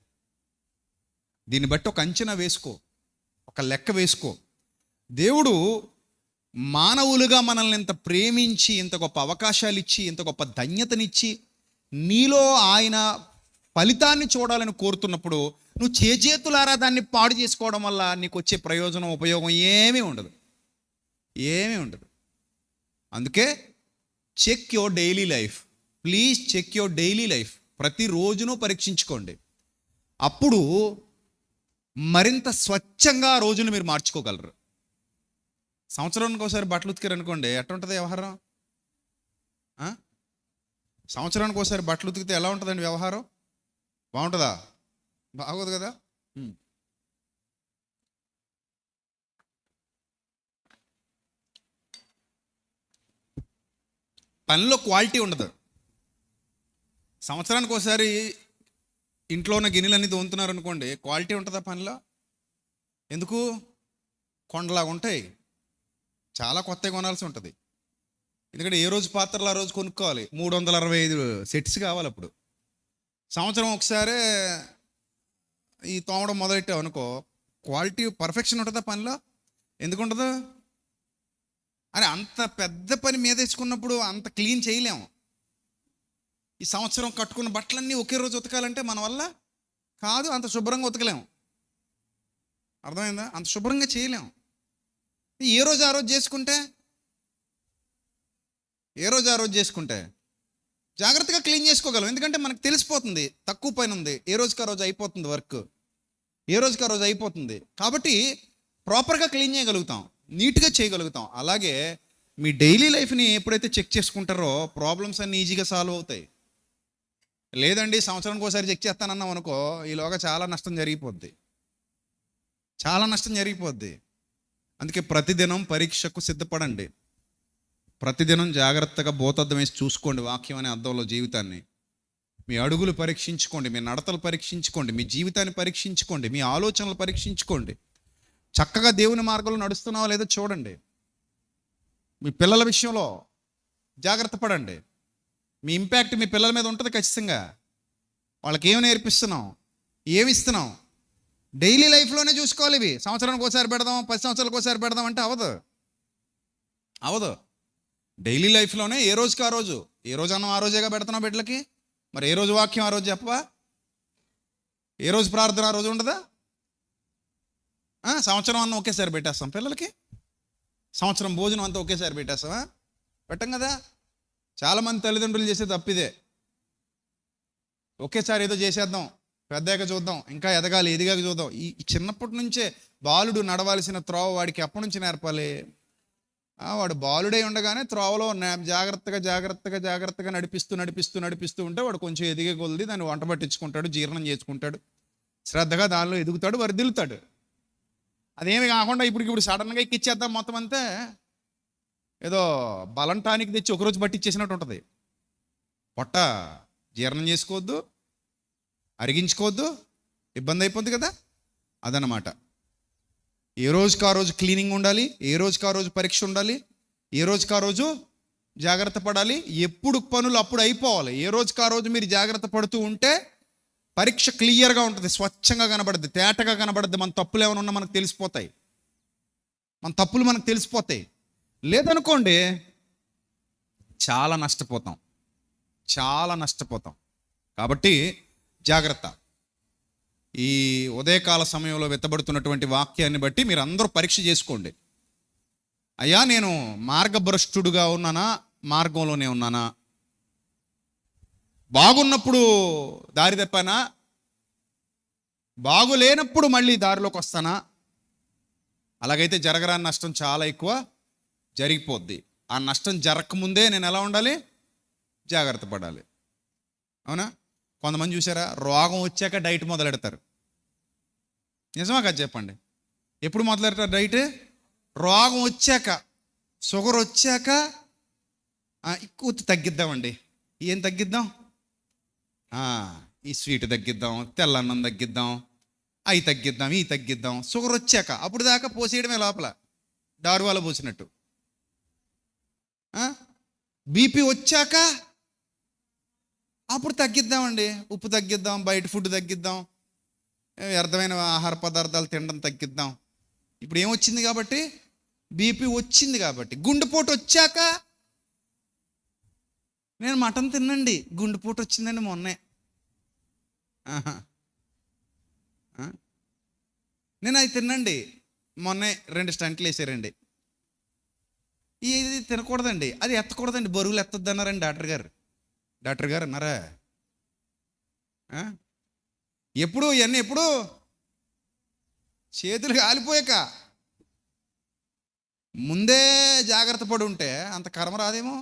దీన్ని బట్టి ఒక అంచనా వేసుకో, ఒక లెక్క వేసుకో. దేవుడు మానవులుగా మనల్ని ఇంత ప్రేమించి, ఇంత గొప్ప అవకాశాలు ఇచ్చి, ఇంత గొప్ప ధన్యతనిచ్చి, నీలో ఆయన ఫలితాన్ని చూడాలని కోరుతున్నప్పుడు నువ్వు చేతులారా దాన్ని పాడు చేసుకోవడం వల్ల నీకు వచ్చే ప్రయోజనం, ఉపయోగం ఏమీ ఉండదు. అందుకే check your daily life, please check your daily life. ప్రతిరోజును పరీక్షించుకోండి. అప్పుడు మరింత స్వచ్ఛంగా రోజును మీరు మార్చుకోగలరు. సంవత్సరానికి ఒకసారి బట్టలు ఉతికారు అనుకోండి, ఎట్లుంటుంది వ్యవహారం? సంవత్సరానికి ఒకసారి బట్టలు ఉతికితే ఎలా ఉంటుందండి వ్యవహారం? బాగుంటుందా? బాగోదు కదా. పనిలో క్వాలిటీ ఉండదు. సంవత్సరానికి ఒకసారి ఇంట్లో ఉన్న గిన్నెలన్నీ తోముతున్నారు అనుకోండి, క్వాలిటీ ఉంటుందా పనిలో? ఎందుకు? కొండలాగా ఉంటాయి, చాలా కొత్తగా కొనాల్సి ఉంటుంది. ఎందుకంటే ఏ రోజు పాత్రలు ఆ రోజు కొనుక్కోవాలి. 365 సెట్స్ కావాలి. అప్పుడు సంవత్సరం ఒకసారి ఈ తోమడం మొదలెట్టావు అనుకో, క్వాలిటీ పర్ఫెక్షన్ ఉంటుందా పనిలో? ఎందుకు ఉండదు? అరే అంత పెద్ద పని మీద వేసుకున్నప్పుడు అంత క్లీన్ చేయలేము. ఈ సంవత్సరం కట్టుకున్న బట్టలన్నీ ఒకే రోజు ఉతకాలంటే మన వల్ల కాదు, అంత శుభ్రంగా ఉతకలేము. అర్థమైందా? అంత శుభ్రంగా చేయలేము. ఏ రోజు ఆ రోజు చేసుకుంటే జాగ్రత్తగా క్లీన్ చేసుకోగలం. ఎందుకంటే మనకు తెలిసిపోతుంది తక్కువ పైన ఉంది, ఏ రోజుకి ఆ రోజు అయిపోతుంది వర్క్, కాబట్టి ప్రాపర్గా క్లీన్ చేయగలుగుతాం, నీట్గా చేయగలుగుతాం. అలాగే మీ డైలీ లైఫ్ని ఎప్పుడైతే చెక్ చేసుకుంటారో ప్రాబ్లమ్స్ అన్నీ ఈజీగా సాల్వ్ అవుతాయి. లేదండి సంవత్సరానికి ఒకసారి చెక్ చేస్తానన్నాం అనుకో, ఈలోగా చాలా నష్టం జరిగిపోద్ది. అందుకే ప్రతిదినం పరీక్షకు సిద్ధపడండి. ప్రతిదినం జాగ్రత్తగా బోతద్దం వేసి చూసుకోండి వాక్యం అనే అద్దంలో జీవితాన్ని. మీ అడుగులు పరీక్షించుకోండి, మీ నడతలు పరీక్షించుకోండి, మీ జీవితాన్ని పరీక్షించుకోండి, మీ ఆలోచనలు పరీక్షించుకోండి. చక్కగా దేవుని మార్గంలో నడుస్తున్నావో లేదో చూడండి. మీ పిల్లల విషయంలో జాగ్రత్త పడండి. మీ ఇంపాక్ట్ మీ పిల్లల మీద ఉంటుంది ఖచ్చితంగా. వాళ్ళకి ఏమి నేర్పిస్తున్నాం, ఏమి ఇస్తున్నాం, డైలీ లైఫ్లోనే చూసుకోవాలి. ఇవి సంవత్సరానికి ఒకసారి పెడదాం, 10 సంవత్సరాలకు ఒకసారి పెడదాం అంటే అవదు. డైలీ లైఫ్లోనే ఏ రోజుకి ఆ రోజు, ఏ రోజు అన్నం ఆ రోజేగా పెడుతున్నావు బిడ్డలకి, మరి ఏ రోజు వాక్యం ఆ రోజు చెప్పవా? ఏ రోజు ప్రార్థన ఆ రోజు ఉండదా? సంవత్సరం అన్నం ఒకేసారి పెట్టేస్తాం పిల్లలకి, సంవత్సరం భోజనం అంతా ఒకేసారి పెట్టేస్తామా? పెట్టం కదా. చాలామంది తల్లిదండ్రులు చేసే తప్పిదే. ఒకేసారి ఏదో చేసేద్దాం, పెద్దగా చూద్దాం, ఇంకా ఎదగాలి, ఎదిగాక చూద్దాం. ఈ చిన్నప్పటి నుంచే బాలుడు నడవాల్సిన త్రోవ వాడికి ఎప్పటి నుంచి నేర్పాలి? వాడు బాలుడై ఉండగానే త్రోవలో జాగ్రత్తగా జాగ్రత్తగా జాగ్రత్తగా నడిపిస్తూ నడిపిస్తూ నడిపిస్తూ ఉంటే వాడు కొంచెం ఎదిగే కొలది దాన్ని వంట పట్టించుకుంటాడు, జీర్ణం చేసుకుంటాడు, శ్రద్ధగా దానిలో ఎదుగుతాడు, వర్ధిల్లుతాడు. అదేమి కాకుండా ఇప్పుడు సడన్గా ఎక్కిచ్చేద్దాం మొత్తం అంతే, ఏదో బలం టానిక్ తెచ్చి ఒకరోజు పట్టించేసినట్టు ఉంటుంది. పొట్ట జీర్ణం చేసుకోవద్దు, అరిగించుకోవద్దు, ఇబ్బంది అయిపోద్ది కదా. అదనమాట. ఏ రోజుకి ఆ రోజు క్లీనింగ్ ఉండాలి, ఏ రోజుకి ఆ రోజు పరీక్ష ఉండాలి, ఏ రోజుకి ఆ రోజు జాగ్రత్త పడాలి. ఎప్పుడు పనులు అప్పుడు అయిపోవాలి. ఏ రోజుకి ఆ రోజు మీరు జాగ్రత్త పడుతూ ఉంటే పరీక్ష క్లియర్గా ఉంటుంది, స్వచ్ఛంగా కనబడుద్ది, తేటగా కనబడుద్ది. మన తప్పులు ఏమైనా ఉన్నా మనకు తెలిసిపోతాయి, మన తప్పులు మనకు తెలిసిపోతాయి. లేదనుకోండి చాలా నష్టపోతాం, చాలా నష్టపోతాం. కాబట్టి జాగ్రత్త. ఈ ఉదయకాల సమయంలో వెత్తబడుతున్నటువంటి వాక్యాన్ని బట్టి మీరు అందరూ పరీక్ష చేసుకోండి. అయ్యా, నేను మార్గభ్రష్టుడుగా ఉన్నానా, మార్గంలోనే ఉన్నానా? బాగున్నప్పుడు దారి తప్పానా, బాగులేనప్పుడు మళ్ళీ దారిలోకి వస్తానా? అలాగైతే జరగరాని నష్టం చాలా ఎక్కువ జరిగిపోద్ది. ఆ నష్టం జరగకముందే నేను ఎలా ఉండాలి? జాగ్రత్త పడాలి. అవునా? కొంతమంది చూసారా, రోగం వచ్చాక డైట్ మొదలెడతారు. నిజమా కదా చెప్పండి? ఎప్పుడు మొదలెడతారు డైట్? రోగం వచ్చాక, షుగర్ వచ్చాక ఎక్కువ తగ్గిద్దామండి. ఏం తగ్గిద్దాం? ఈ స్వీట్ తగ్గిద్దాం, తెల్లన్నం తగ్గిద్దాం, అవి తగ్గిద్దాం, ఇవి తగ్గిద్దాం. షుగర్ వచ్చాక అప్పుడు దాకా పోసేయడమే లోపల, దారువాల పోసినట్టు. బీపీ వచ్చాక అప్పుడు తగ్గిద్దామండి, ఉప్పు తగ్గిద్దాం, బయట ఫుడ్ తగ్గిద్దాం, వ్యర్థమైన ఆహార పదార్థాలు తినడం తగ్గిద్దాం. ఇప్పుడు ఏమొచ్చింది కాబట్టి? బీపీ వచ్చింది కాబట్టి. గుండెపోటు వచ్చాక, నేను మటన్ తిన్నండి, గుండెపోటు వచ్చిందండి మొన్నే, నేను అది తిన్నండి, మొన్నే 2 స్టంట్లు వేసారండి. ఇది తినకూడదండి, అది ఎత్తకూడదండి, బరువులు ఎత్తొద్దు అన్నారండి డాక్టర్ గారు అన్నారా? ఎప్పుడు ఇవన్నీ ఎప్పుడు? చేతులు కాలిపోయాక. ముందే జాగ్రత్త పడి ఉంటే అంత కర్మ రాదేమో.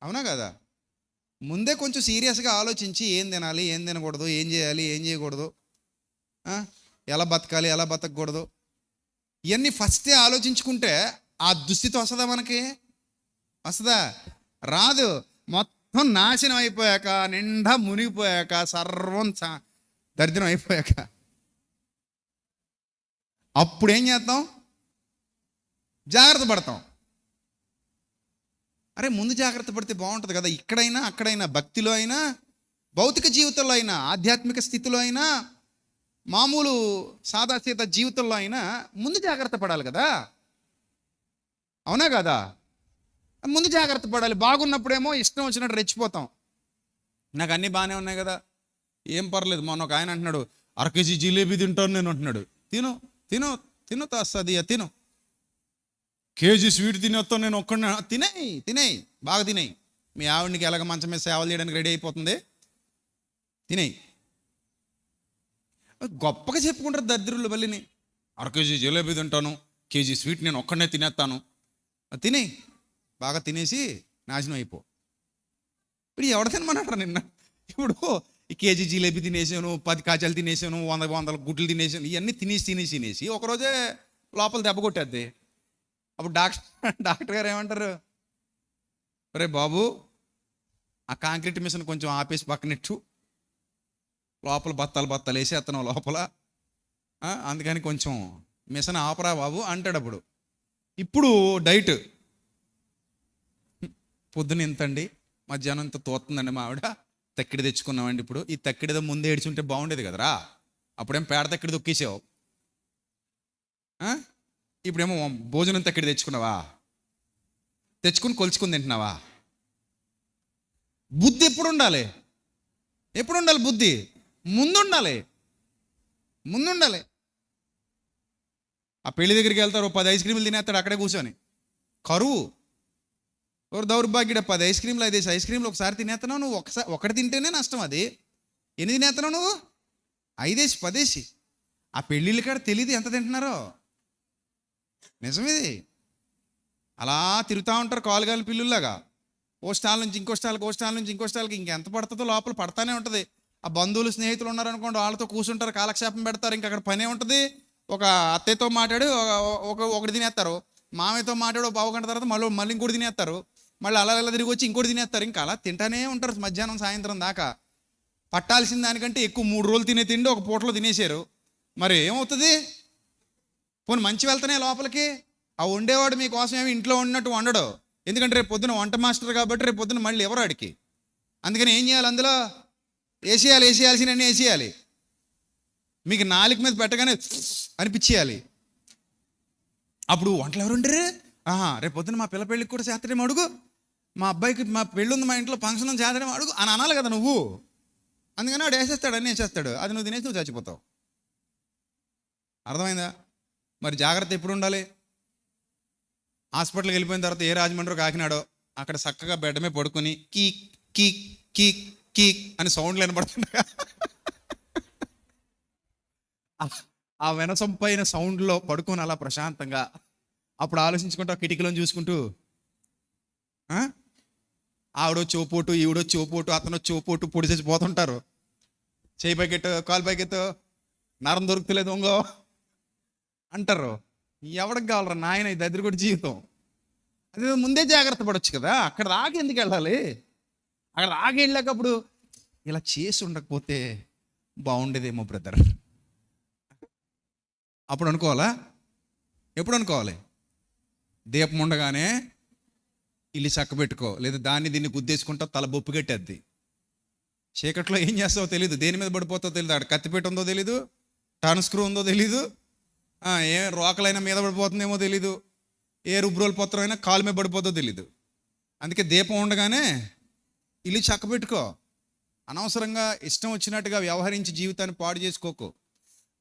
అవునా కదా? ముందే కొంచెం సీరియస్గా ఆలోచించి ఏం తినాలి, ఏం తినకూడదు, ఏం చేయాలి, ఏం చేయకూడదు, ఎలా బతకాలి, ఎలా బతకూడదు, ఇవన్నీ ఫస్టే ఆలోచించుకుంటే ఆ దుస్థితి వస్తుందా మనకి? వస్తుందా? రాదు. మొత్తం నాశనం అయిపోయాక, నిండా మునిగిపోయాక, సర్వం దరిద్రం అయిపోయాక అప్పుడు ఏం చేద్దాం? జాగ్రత్త పడతాం. అరే, ముందు జాగ్రత్త పడితే బాగుంటుంది కదా. ఇక్కడైనా అక్కడైనా, భక్తిలో అయినా, భౌతిక జీవితంలో అయినా, ఆధ్యాత్మిక స్థితిలో అయినా, మామూలు సాదాసీత జీవితంలో అయినా ముందు జాగ్రత్త పడాలి కదా. అవునా కదా? ముందు జాగ్రత్త పడాలి. బాగున్నప్పుడేమో ఇష్టం వచ్చినట్టు రెచ్చిపోతాం. నాకు అన్నీ బాగానే ఉన్నాయి కదా, ఏం పర్లేదు. మొన్న ఒక ఆయన అంటున్నాడు, 1 కేజీ జిలేబీ తింటాను నేను అంటున్నాడు. తిను తిను తిను తాస్తదియా, తిను. కేజీ స్వీట్ తినేస్తాను నేను ఒక్కడిని. తినేయి, బాగా తినేయి. మీ ఆవిడకి ఎలాగ మంచం మీద సేవలు చేయడానికి రెడీ అయిపోతుంది, తినేయి. గొప్పగా చెప్పుకుంటారు దరిద్రులు మళ్ళీని. 1 కేజీ జిలేబీ తింటాను, కేజీ స్వీట్ నేను ఒక్కడనే తినేస్తాను. తినేయి, బాగా తినేసి నాశనం అయిపో. ఇప్పుడు ఎవడ తినమన్నాడు నిన్న? ఇప్పుడు ఈ కేజీ జిలేబీ తినేసాను, 10 కాజాలు తినేసాను, 100 గుడ్లు తినేసాను, ఇవన్నీ తినేసి ఒకరోజే లోపల దెబ్బ కొట్టేద్ది. అప్పుడు డాక్టర్ గారు ఏమంటారు? రే బాబు, ఆ కాంక్రీట్ మిషన్ కొంచెం ఆపేసి పక్కనెట్టు, లోపల బత్తాలు వేసి అతను లోపల, అందుకని కొంచెం మిషన్ ఆపరా బాబు అంటాడు. అప్పుడు ఇప్పుడు డైట్, పొద్దున ఇంతండి, మధ్యాహ్నం ఇంత తోస్తుందండి మా ఆవిడ, తక్కిడి తెచ్చుకున్నామండి. ఇప్పుడు ఈ తక్కిడిదో ముందే ఏడ్చుంటే బాగుండేది కదరా, అప్పుడేం పేడ తక్కిడి దొక్కేసావు, ఇప్పుడేమో భోజనం తక్కిడి తెచ్చుకున్నావా, తెచ్చుకుని కొలుచుకుని తింటున్నావా? బుద్ధి ఎప్పుడు ఉండాలి? బుద్ధి ముందుండాలి. ఆ పెళ్లి దగ్గరికి వెళ్తారు, 10 ఐస్ క్రీములు తినేస్తాడు అక్కడే కూర్చొని. కరువు. ఒక దౌర్భాగ్యుడ 10 ఐస్ క్రీమ్లు 5 ఐస్ క్రీమ్లు ఒకసారి తినేస్తున్నావు నువ్వు. ఒకటి తింటేనే నష్టం. అది ఎన్ని తినేస్తున్నావు నువ్వు? 5 10. ఆ పెళ్ళిళ్ళు కాడ తెలియదు ఎంత తింటున్నారో. నిజమిది. అలా తిరుగుతూ ఉంటారు కాలుగాలి పిల్లుల్లాగా. ఓ స్టాల్ నుంచి ఇంకో స్టాల్కి, ఓ స్టాల్ నుంచి ఇంకో స్టాల్కి. ఇంకెంత పడుతుందో లోపల పడతానే ఉంటుంది. ఆ బంధువులు స్నేహితులు ఉన్నారనుకోండి, వాళ్ళతో కూర్చుంటారు, కాలక్షేపం పెడతారు. ఇంక అక్కడ పనే ఉంటుంది. ఒక అత్తయ్యతో మాట్లాడి ఒకటి తినేస్తారు, మామయ్యతో మాట్లాడి ఒక పావు గంట తర్వాత మళ్ళీ ఇంకోటి తినేస్తారు, మళ్ళీ అలా తిరిగి వచ్చి ఇంకోటి తినేస్తారు. ఇంకా అలా తింటానే ఉంటారు మధ్యాహ్నం సాయంత్రం దాకా. పట్టాల్సిన దానికంటే ఎక్కువ 3 రోజులు తినే తిండి ఒక పూటలో తినేసారు. మరి ఏమవుతుంది? పోనీ మంచి వెళ్తానే లోపలికి. ఆ వండేవాడు మీకోసం ఏమి ఇంట్లో వండినట్టు వండడు. ఎందుకంటే రేపు పొద్దున వంట మాస్టర్ కాబట్టి రేపు పొద్దున మళ్ళీ ఎవరు ఆడికి. అందుకని ఏం చేయాలి? అందులో వేసేయాల్సినవన్నీ వేసేయాలి. మీకు నాలుగు మీద పెట్టగానే అనిపించేయాలి. అప్పుడు వంటలు ఎవరు ఉండరు? రేపు పొద్దున మా పిల్ల పెళ్ళికి కూడా చేస్తాడేమో అడుగు, మా అబ్బాయికి మా పెళ్ళి ఉంది, మా ఇంట్లో ఫంక్షన్ ఉంది చేస్తాడేమో అడుగు అని అనాలి కదా నువ్వు. అందుకని వాడు వేసేస్తాడు, అన్నీ వేసేస్తాడు. అది నువ్వు తినేసి నువ్వు చచ్చిపోతావు. అర్థమైందా? మరి జాగ్రత్త ఎప్పుడు ఉండాలి? హాస్పిటల్కి వెళ్ళిపోయిన తర్వాత ఏ రాజమండ్రి కాకినాడో అక్కడ చక్కగా బెడ్ మీద పడుకొని కీక్ కీక్ కీక్ కీక్ అని సౌండ్లు వినపడుతుండగా ఆ వెనసంపైన సౌండ్లో పడుకొని అలా ప్రశాంతంగా అప్పుడు ఆలోచించుకుంటూ కిటికీలను చూసుకుంటూ ఆవిడొచ్చి ఓపోటు, ఈవిడొచ్చి ఓపోటు, అతనొచ్చి ఓపోటు పొడి చేసి పోతుంటారు. చేయి పైకెత్తు, కాలు పైకెత్తు, నరం దొరుకుతలేదు ఇంకో అంటారు. ఎవడికి కావాలరా నాయన ఇది దగ్గర జీవితం. అదే ముందే జాగ్రత్త పడవచ్చు కదా. అక్కడ దాకా ఎందుకు వెళ్ళాలి? అక్కడ దాకా వెళ్ళాక అప్పుడు ఇలా చేసి ఉండకపోతే బాగుండేదేమో బ్రదర్ అప్పుడు అనుకోవాలా? ఎప్పుడు అనుకోవాలి? దీపం ఉండగానే ఇల్లు చక్క పెట్టుకో, లేదా దీన్ని గుద్దేసుకుంటా తల బొప్పు కట్టేద్ది. చీకట్లో ఏం చేస్తావో తెలీదు, దేని మీద పడిపోతావో తెలీదు. అక్కడ కత్తిపెట్టి ఉందో తెలీదు, టర్న్ స్క్రూ ఉందో తెలీదు, ఏ రోకలైనా మీద పడిపోతుందేమో తెలీదు, ఏ రుబ్రోలు పత్రం అయినా కాలు మీద పడిపోతుందో తెలీదు. అందుకే దీపం ఉండగానే ఇల్లు చక్క పెట్టుకో. అనవసరంగా ఇష్టం వచ్చినట్టుగా వ్యవహరించి జీవితాన్ని పాడు చేసుకోకు.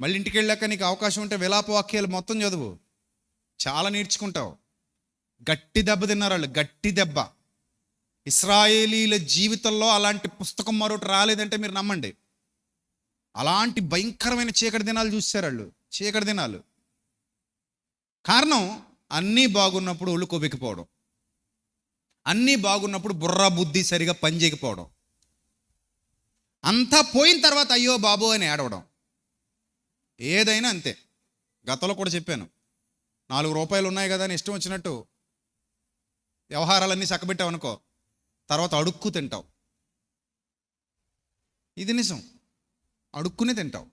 మళ్ళీ ఇంటికి వెళ్ళాక నీకు అవకాశం ఉంటే విలాప వాక్యాలు మొత్తం చదువు, చాలా నేర్చుకుంటావు. గట్టి దెబ్బ తిన్నారు వాళ్ళు, గట్టి దెబ్బ. ఇశ్రాయేలీల జీవితంలో అలాంటి పుస్తకం మరొకటి రాలేదంటే మీరు నమ్మండి. అలాంటి భయంకరమైన చీకటి దినాలు చూశారు వాళ్ళు, చీకటి దినాలు. కారణం అన్నీ బాగున్నప్పుడు ఒళ్ళు కొవ్వెక్కిపోవడం, అన్నీ బాగున్నప్పుడు బుర్ర బుద్ధి సరిగా పనిచేయకపోవడం, అంతా పోయిన తర్వాత అయ్యో బాబు అని ఏడవడం. ఏదైనా అంతే. గతంలో కూడా చెప్పాను, 4 రూపాయలు ఉన్నాయి కదా అని ఇష్టం వచ్చినట్టు వ్యవహారాలన్నీ చక్కబెట్టావు అనుకో, తర్వాత అడుక్కు తింటావు. ఇది నిజం, అడుక్కునే తింటావు.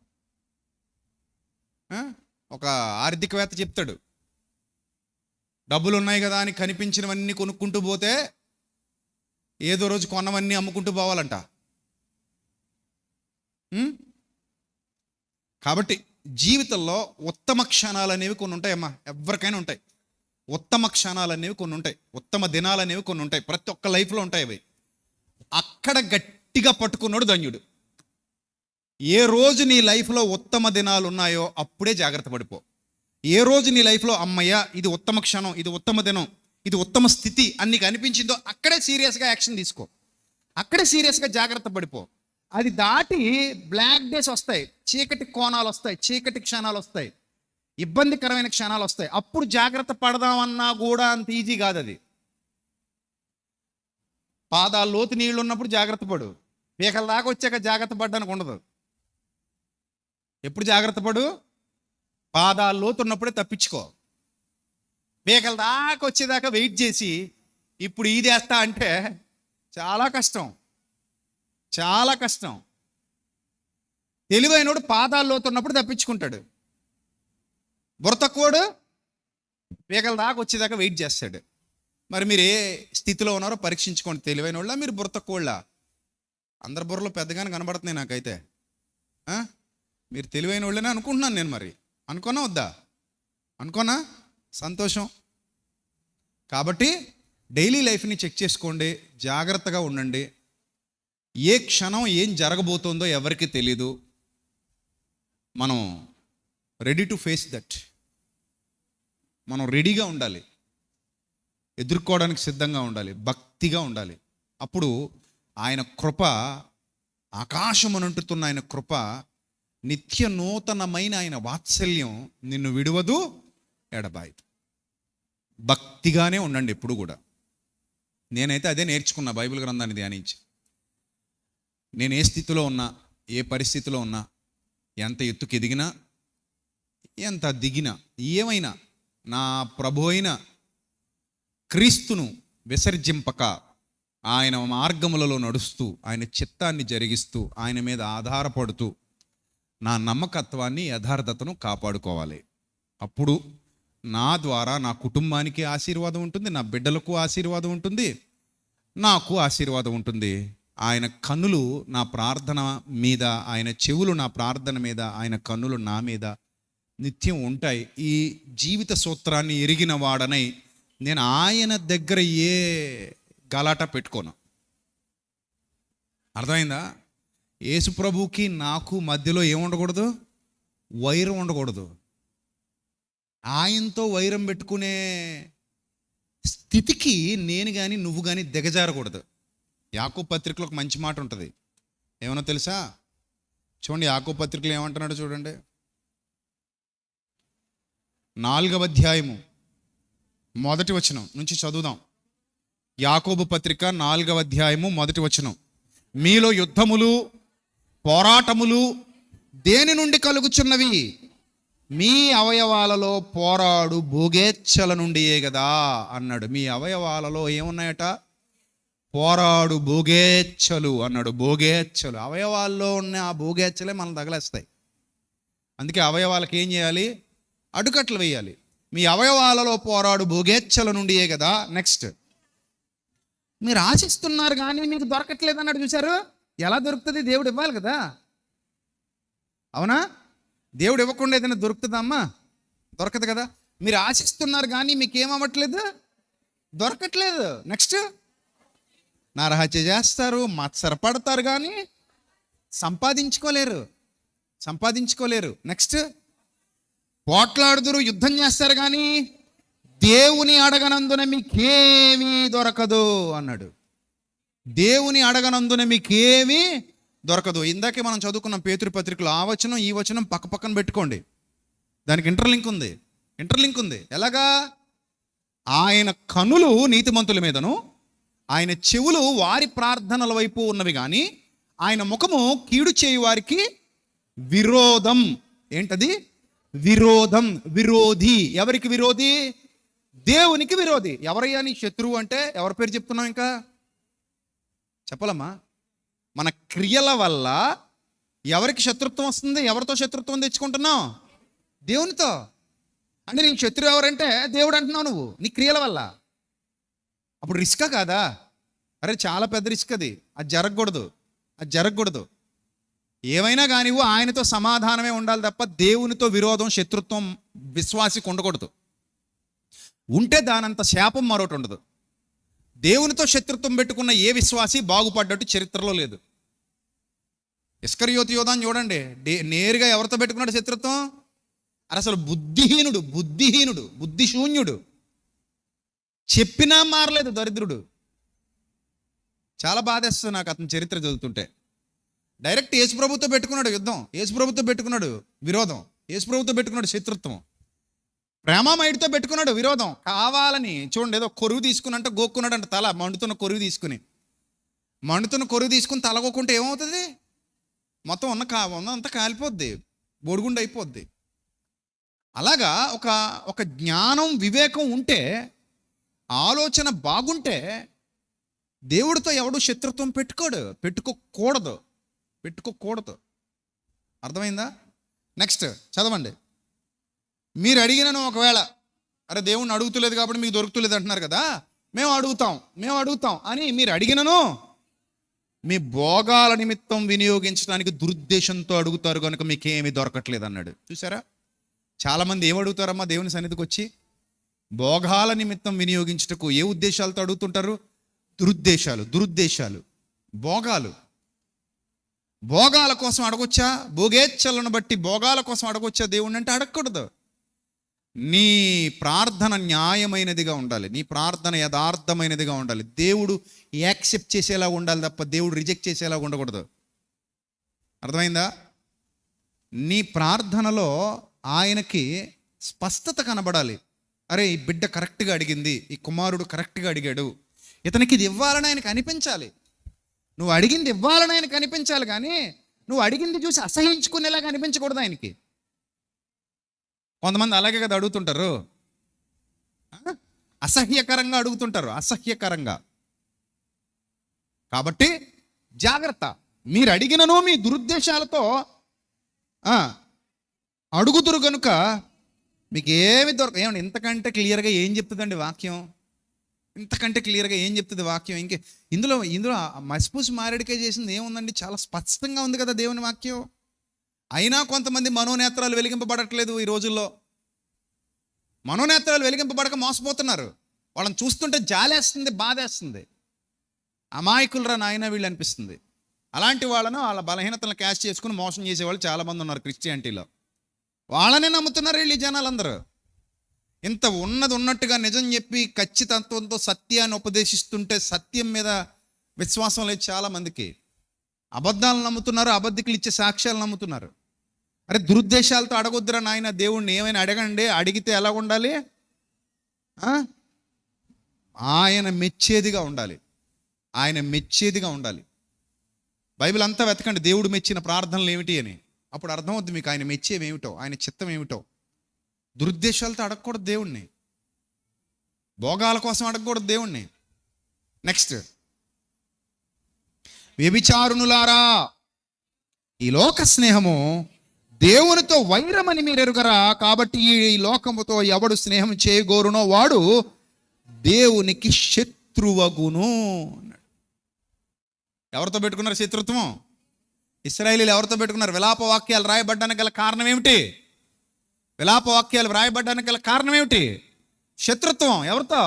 ఒక ఆర్థికవేత్త చెప్తాడు, డబ్బులు ఉన్నాయి కదా అని కనిపించినవన్నీ కొనుక్కుంటూ పోతే ఏదో రోజు కొన్నవన్నీ అమ్ముకుంటూ పోవాలంట. కాబట్టి జీవితంలో ఉత్తమ క్షణాలు అనేవి కొన్ని ఉంటాయమ్మా, ఎవరికైనా ఉంటాయి. ఉత్తమ క్షణాలు అనేవి కొన్ని ఉంటాయి, ఉత్తమ దినాలు అనేవి కొన్ని ఉంటాయి, ప్రతి ఒక్క లైఫ్లో ఉంటాయి అవి. అక్కడ గట్టిగా పట్టుకున్నాడు ధన్యుడు. ఏ రోజు నీ లైఫ్లో ఉత్తమ దినాలు ఉన్నాయో అప్పుడే జాగ్రత్త పడిపో. ఏ రోజు నీ లైఫ్లో అమ్మయ్య ఇది ఉత్తమ క్షణం, ఇది ఉత్తమ దినం, ఇది ఉత్తమ స్థితి అని నీకు అనిపించిందో అక్కడే సీరియస్గా యాక్షన్ తీసుకో, అక్కడే సీరియస్గా జాగ్రత్త పడిపో. అది దాటి బ్లాక్ డేస్ వస్తాయి, చీకటి కోణాలు వస్తాయి, చీకటి క్షణాలు వస్తాయి, ఇబ్బందికరమైన క్షణాలు వస్తాయి. అప్పుడు జాగ్రత్త పడదామన్నా కూడా అంత ఈజీ కాదు అది. పాదాలు లోతు నీళ్ళు ఉన్నప్పుడు జాగ్రత్త పడు, పీకల దాకా వచ్చాక జాగ్రత్త పడ్డానికి ఉండదు. ఎప్పుడు జాగ్రత్త పడు? పాదాలు లోతు ఉన్నప్పుడే తప్పించుకో. పీకల దాకా వచ్చేదాకా వెయిట్ చేసి ఇప్పుడు ఇది వేస్తా అంటే చాలా కష్టం, చాలా కష్టం. తెలివైనోడు పాదాలు లోతున్నప్పుడు తప్పించుకుంటాడు, బుర్ర తక్కువడు పీకల దాకా వచ్చేదాకా వెయిట్ చేస్తాడు. మరి మీరు ఏ స్థితిలో ఉన్నారో పరీక్షించుకోండి. తెలివైన వాళ్ళ మీరు బుర్ర తక్కువ? అందరి బుర్రలో పెద్దగానే కనబడుతున్నాయి నాకైతే. మీరు తెలివైన వాళ్ళనే అనుకుంటున్నాను నేను. మరి అనుకోనా వద్దా? అనుకోనా? సంతోషం. కాబట్టి డైలీ లైఫ్ని చెక్ చేసుకోండి, జాగ్రత్తగా ఉండండి. ఏ క్షణం ఏం జరగబోతుందో ఎవరికి తెలీదు. మనం రెడీ టు ఫేస్ దట్, మనం రెడీగా ఉండాలి. ఎదుర్కోవడానికి సిద్ధంగా ఉండాలి, భక్తిగా ఉండాలి. అప్పుడు ఆయన కృప, ఆకాశమునంటుతున్న ఆయన కృప, నిత్య నూతనమైన ఆయన వాత్సల్యం నిన్ను విడువదు, ఎడబాయదు. భక్తిగానే ఉండండి ఎప్పుడు కూడా. నేనైతే అదే నేర్చుకున్నా బైబిల్ గ్రంథాన్ని ధ్యానించి. నేను ఏ స్థితిలో ఉన్నా, ఏ పరిస్థితిలో ఉన్నా, ఎంత ఎత్తుకు ఎదిగినా, ఎంత దిగినా, ఏమైనా నా ప్రభు అయిన క్రీస్తును విసర్జింపక ఆయన మార్గములలో నడుస్తూ, ఆయన చిత్తాన్ని జరిగిస్తూ, ఆయన మీద ఆధారపడుతూ నా నమ్మకత్వాన్ని, యథార్థతను కాపాడుకోవాలి. అప్పుడు నా ద్వారా నా కుటుంబానికి ఆశీర్వాదం ఉంటుంది, నా బిడ్డలకు ఆశీర్వాదం ఉంటుంది, నాకు ఆశీర్వాదం ఉంటుంది. ఆయన కన్నులు నా ప్రార్థన మీద, ఆయన చెవులు నా ప్రార్థన మీద, ఆయన కన్నులు నా మీద నిత్యం ఉంటాయి. ఈ జీవిత సూత్రాన్ని ఎరిగిన వాడనై నేను ఆయన దగ్గర ఏ గలాట పెట్టుకోను. అర్థమైందా? యేసు ప్రభువుకి నాకు మధ్యలో ఏముండకూడదు? వైరం ఉండకూడదు. ఆయనతో వైరం పెట్టుకునే స్థితికి నేను కానీ నువ్వు కానీ దిగజారకూడదు. యాకోబు పత్రికలో ఒక మంచి మాట ఉంటుంది, ఏమన్నా తెలుసా? చూడండి, యాకోబు పత్రికలో ఏమంటున్నాడు చూడండి. 4వ అధ్యాయము 1వ వచనం నుంచి చదువుదాం. యాకోబు పత్రిక 4వ అధ్యాయము 1వ వచనం. మీలో యుద్ధములు, పోరాటములు దేని నుండి కలుగుచున్నవి? మీ అవయవాలలో పోరాడు భోగేచ్ఛల నుండియే కదా అన్నాడు. మీ అవయవాలలో ఏమున్నాయట? పోరాడు భోగేచ్ఛలు అన్నాడు. భోగేచ్ఛలు, అవయవాల్లో ఉన్న ఆ భోగేచ్ఛలే మనం తగలేస్తాయి. అందుకే అవయవాలకు ఏం చేయాలి? అడుకట్లు వేయాలి. మీ అవయవాలలో పోరాడు భోగేచ్ఛల నుండియే కదా. నెక్స్ట్, మీరు ఆశిస్తున్నారు కానీ మీకు దొరకట్లేదు అన్నాడు. చూశారు? ఎలా దొరుకుతుంది? దేవుడు ఇవ్వాలి కదా, అవునా? దేవుడు ఇవ్వకుండా ఏదైనా దొరుకుతుందా అమ్మా? దొరకదు కదా. మీరు ఆశిస్తున్నారు కానీ మీకు ఏమవ్వట్లేదు, దొరకట్లేదు. నెక్స్ట్, నరహత్య చేస్తారు, మత్సరపడతారు కానీ సంపాదించుకోలేరు. నెక్స్ట్, పోట్లాడుదురు, యుద్ధం చేస్తారు కానీ దేవుని అడగనందున మీకేమీ దొరకదు అన్నాడు. దేవుని అడగనందున మీకేమీ దొరకదు. ఇందాకే మనం చదువుకున్నాం పేతురు పత్రికలో. ఆ వచనం ఈ వచనం పక్కన పెట్టుకోండి, దానికి ఇంటర్లింక్ ఉంది. ఎలాగా? ఆయన కనులు నీతిమంతుల మీదను, ఆయన చెవులు వారి ప్రార్థనల వైపు ఉన్నవి కానీ ఆయన ముఖము కీడు చేయు వారికి విరోధం. ఏంటది? విరోధం. విరోధి. ఎవరికి విరోధి? దేవునికి విరోధి. ఎవరయ్యా నీ శత్రువు అంటే ఎవరి పేరు చెప్తున్నాం? ఇంకా చెప్పాలమ్మా. మన క్రియల వల్ల ఎవరికి శత్రుత్వం వస్తుంది? ఎవరితో శత్రుత్వం తెచ్చుకుంటున్నావు? దేవునితో. అంటే నీకు శత్రువు ఎవరంటే దేవుడు అంటున్నావు నువ్వు, నీ క్రియల వల్ల. అప్పుడు రిస్కా కాదా? అరే చాలా పెద్ద రిస్క్ అది. అది జరగకూడదు. ఏమైనా కానీ ఆయనతో సమాధానమే ఉండాలి తప్ప దేవునితో విరోధం, శత్రుత్వం విశ్వాసికి ఉండకూడదు. ఉంటే దానంత శాపం మరొకటి ఉండదు. దేవునితో శత్రుత్వం పెట్టుకున్న ఏ విశ్వాసి బాగుపడ్డట్టు చరిత్రలో లేదు. ఇస్కరియోతు యోధాను చూడండి, నేరుగా ఎవరితో పెట్టుకున్నాడు శత్రుత్వం? అసలు బుద్ధిహీనుడు, బుద్ధిశూన్యుడు, చెప్పినా మారలేదు దరిద్రుడు. చాలా బాధేస్తుంది నాకు అతని చరిత్ర చదువుతుంటే. డైరెక్ట్ యేసుప్రభుతో పెట్టుకున్నాడు యుద్ధం, యేసుప్రభుతో పెట్టుకున్నాడు విరోధం, యేసుప్రభుతో పెట్టుకున్నాడు శత్రుత్వం, ప్రేమామయుడితో పెట్టుకున్నాడు విరోధం. కావాలని చూడండి, ఏదో కొరువు తీసుకున్నంటే గోక్కున్నాడు అంట. తల మండుతున్న కొరువు తీసుకుని తలగోకుంటే ఏమవుతుంది? మొత్తం అంతా కాలిపోద్ది, బొడుగుండు అయిపోద్ది. అలాగా ఒక జ్ఞానం, వివేకం ఉంటే, ఆలోచన బాగుంటే దేవుడితో ఎవడు శత్రుత్వం పెట్టుకోకూడదు. అర్థమైందా? నెక్స్ట్ చదవండి. మీరు అడిగినను ఒకవేళ, అరే దేవుణ్ణి అడుగుతలేదు కాబట్టి మీకు దొరుకుతలేదు అంటున్నారు కదా, మేము అడుగుతాం అని మీరు అడిగినను మీ భోగాల నిమిత్తం వినియోగించడానికి దురుద్దేశంతో అడుగుతారు కనుక మీకేమీ దొరకట్లేదు అన్నాడు. చూసారా? చాలామంది ఏమడుగుతారమ్మా దేవుని సన్నిధికి వచ్చి? భోగాల నిమిత్తం వినియోగించుటకు. ఏ ఉద్దేశాలతో అడుగుతుంటారు? దురుద్దేశాలు, భోగాల కోసం అడగొచ్చా? భోగేచ్ఛలను బట్టి భోగాల కోసం అడగొచ్చా దేవుణ్ణి అంటే అడగకూడదు. నీ ప్రార్థన న్యాయమైనదిగా ఉండాలి, నీ ప్రార్థన యథార్థమైనదిగా ఉండాలి. దేవుడు యాక్సెప్ట్ చేసేలా ఉండాలి తప్ప దేవుడు రిజెక్ట్ చేసేలా ఉండకూడదు. అర్థమైందా? నీ ప్రార్థనలో ఆయనకి స్పష్టత కనబడాలి. అరే, ఈ బిడ్డ కరెక్ట్గా అడిగింది, ఈ కుమారుడు కరెక్ట్గా అడిగాడు, ఇతనికి ఇది ఇవ్వాలని ఆయనకు అనిపించాలి. నువ్వు అడిగింది ఇవ్వాలని ఆయనకు అనిపించాలి, కానీ నువ్వు అడిగింది చూసి అసహించుకునేలాగా అనిపించకూడదు ఆయనకి. కొంతమంది అలాగే కదా అడుగుతుంటారు, అసహ్యకరంగా అడుగుతుంటారు, అసహ్యకరంగా. కాబట్టి జాగ్రత్త. మీరు అడిగినను మీ దురుద్దేశాలతో అడుగుతురు కనుక మీకు ఏమి ఏమండి ఇంతకంటే క్లియర్గా ఏం చెప్తుందండి వాక్యం? ఇంతకంటే క్లియర్గా ఏం చెప్తుంది వాక్యం? ఇందులో మసిపూసి మారేడికాయ చేసింది ఏముందండి? చాలా స్పష్టంగా ఉంది కదా దేవుని వాక్యం. అయినా కొంతమంది మనోనేత్రాలు వెలిగింపబడట్లేదు ఈ రోజుల్లో. మనోనేత్రాలు వెలిగింపబడక మోసపోతున్నారు. వాళ్ళని చూస్తుంటే జాలేస్తుంది, బాధేస్తుంది. అమాయకులరా నాయన వీళ్ళు అనిపిస్తుంది. అలాంటి వాళ్ళను వాళ్ళ బలహీనతలను క్యాష్ చేసుకుని మోసం చేసేవాళ్ళు చాలామంది ఉన్నారు క్రిస్టియానిటీలో. వాళ్ళనే నమ్ముతున్నారు వీళ్ళు, ఈ జనాలందరూ. ఇంత ఉన్నట్టుగా నిజం చెప్పి ఖచ్చితత్వంతో సత్యాన్ని ఉపదేశిస్తుంటే సత్యం మీద విశ్వాసం లేదు చాలామందికి. అబద్ధాలను నమ్ముతున్నారు, అబద్ధికులు ఇచ్చే సాక్ష్యాలు నమ్ముతున్నారు. అరే, దురుద్దేశాలతో అడగొద్దురా నాయన దేవుణ్ణి. ఏమైనా అడగండి, అడిగితే ఎలా ఉండాలి? ఆయన మెచ్చేదిగా ఉండాలి, ఆయన మెచ్చేదిగా ఉండాలి. బైబిల్ అంతా వెతకండి దేవుడు మెచ్చిన ప్రార్థనలు ఏమిటి అని. అప్పుడు అర్థమవుద్ది మీకు ఆయన మెచ్చేవేమిటో, ఆయన చిత్తం ఏమిటో. దురుద్దేశాలతో అడగకూడదు దేవుణ్ణి, భోగాల కోసం అడగకూడదు దేవుణ్ణి. నెక్స్ట్, వ్యభిచారునులారా, ఈ లోక స్నేహము దేవునితో వైరమని మీరు ఎరుగరా? కాబట్టి ఈ లోకముతో ఎవడు స్నేహం చేయగోరునో వాడు దేవునికి శత్రువగును. ఎవరితో పెట్టుకున్నారు శత్రుత్వం? ఇశ్రాయేలీయులు ఎవరితో పెట్టుకున్నారు? విలాప వాక్యాలు రాయబడ్డానికి గల కారణం ఏమిటి? విలాప వాక్యాలు రాయబడ్డానికి గల కారణం ఏమిటి? శత్రుత్వం. ఎవరితో?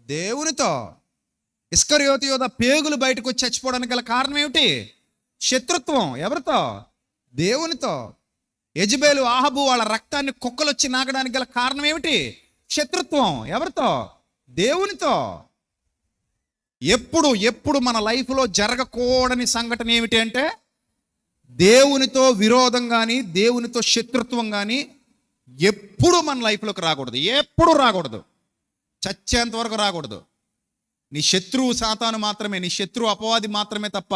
దేవునితో. ఇస్కరియోతు యోధ పేగులు బయటకు వచ్చి చచ్చిపోవడానికి గల కారణం ఏమిటి? శత్రుత్వం. ఎవరితో? దేవునితో. యెజబేలు, ఆహాబు వాళ్ళ రక్తాన్ని కుక్కలు వచ్చి నాగడానికి గల కారణం ఏమిటి? శత్రుత్వం. ఎవరితో? దేవునితో. ఎప్పుడు మన లైఫ్లో జరగకూడని సంఘటన ఏమిటి అంటే దేవునితో విరోధం కానీ దేవునితో శత్రుత్వం కానీ ఎప్పుడు మన లైఫ్లోకి రాకూడదు. ఎప్పుడు రాకూడదు, చచ్చేంత వరకు రాకూడదు. నీ శత్రువు సాతాను మాత్రమే, నీ శత్రువు అపవాది మాత్రమే తప్ప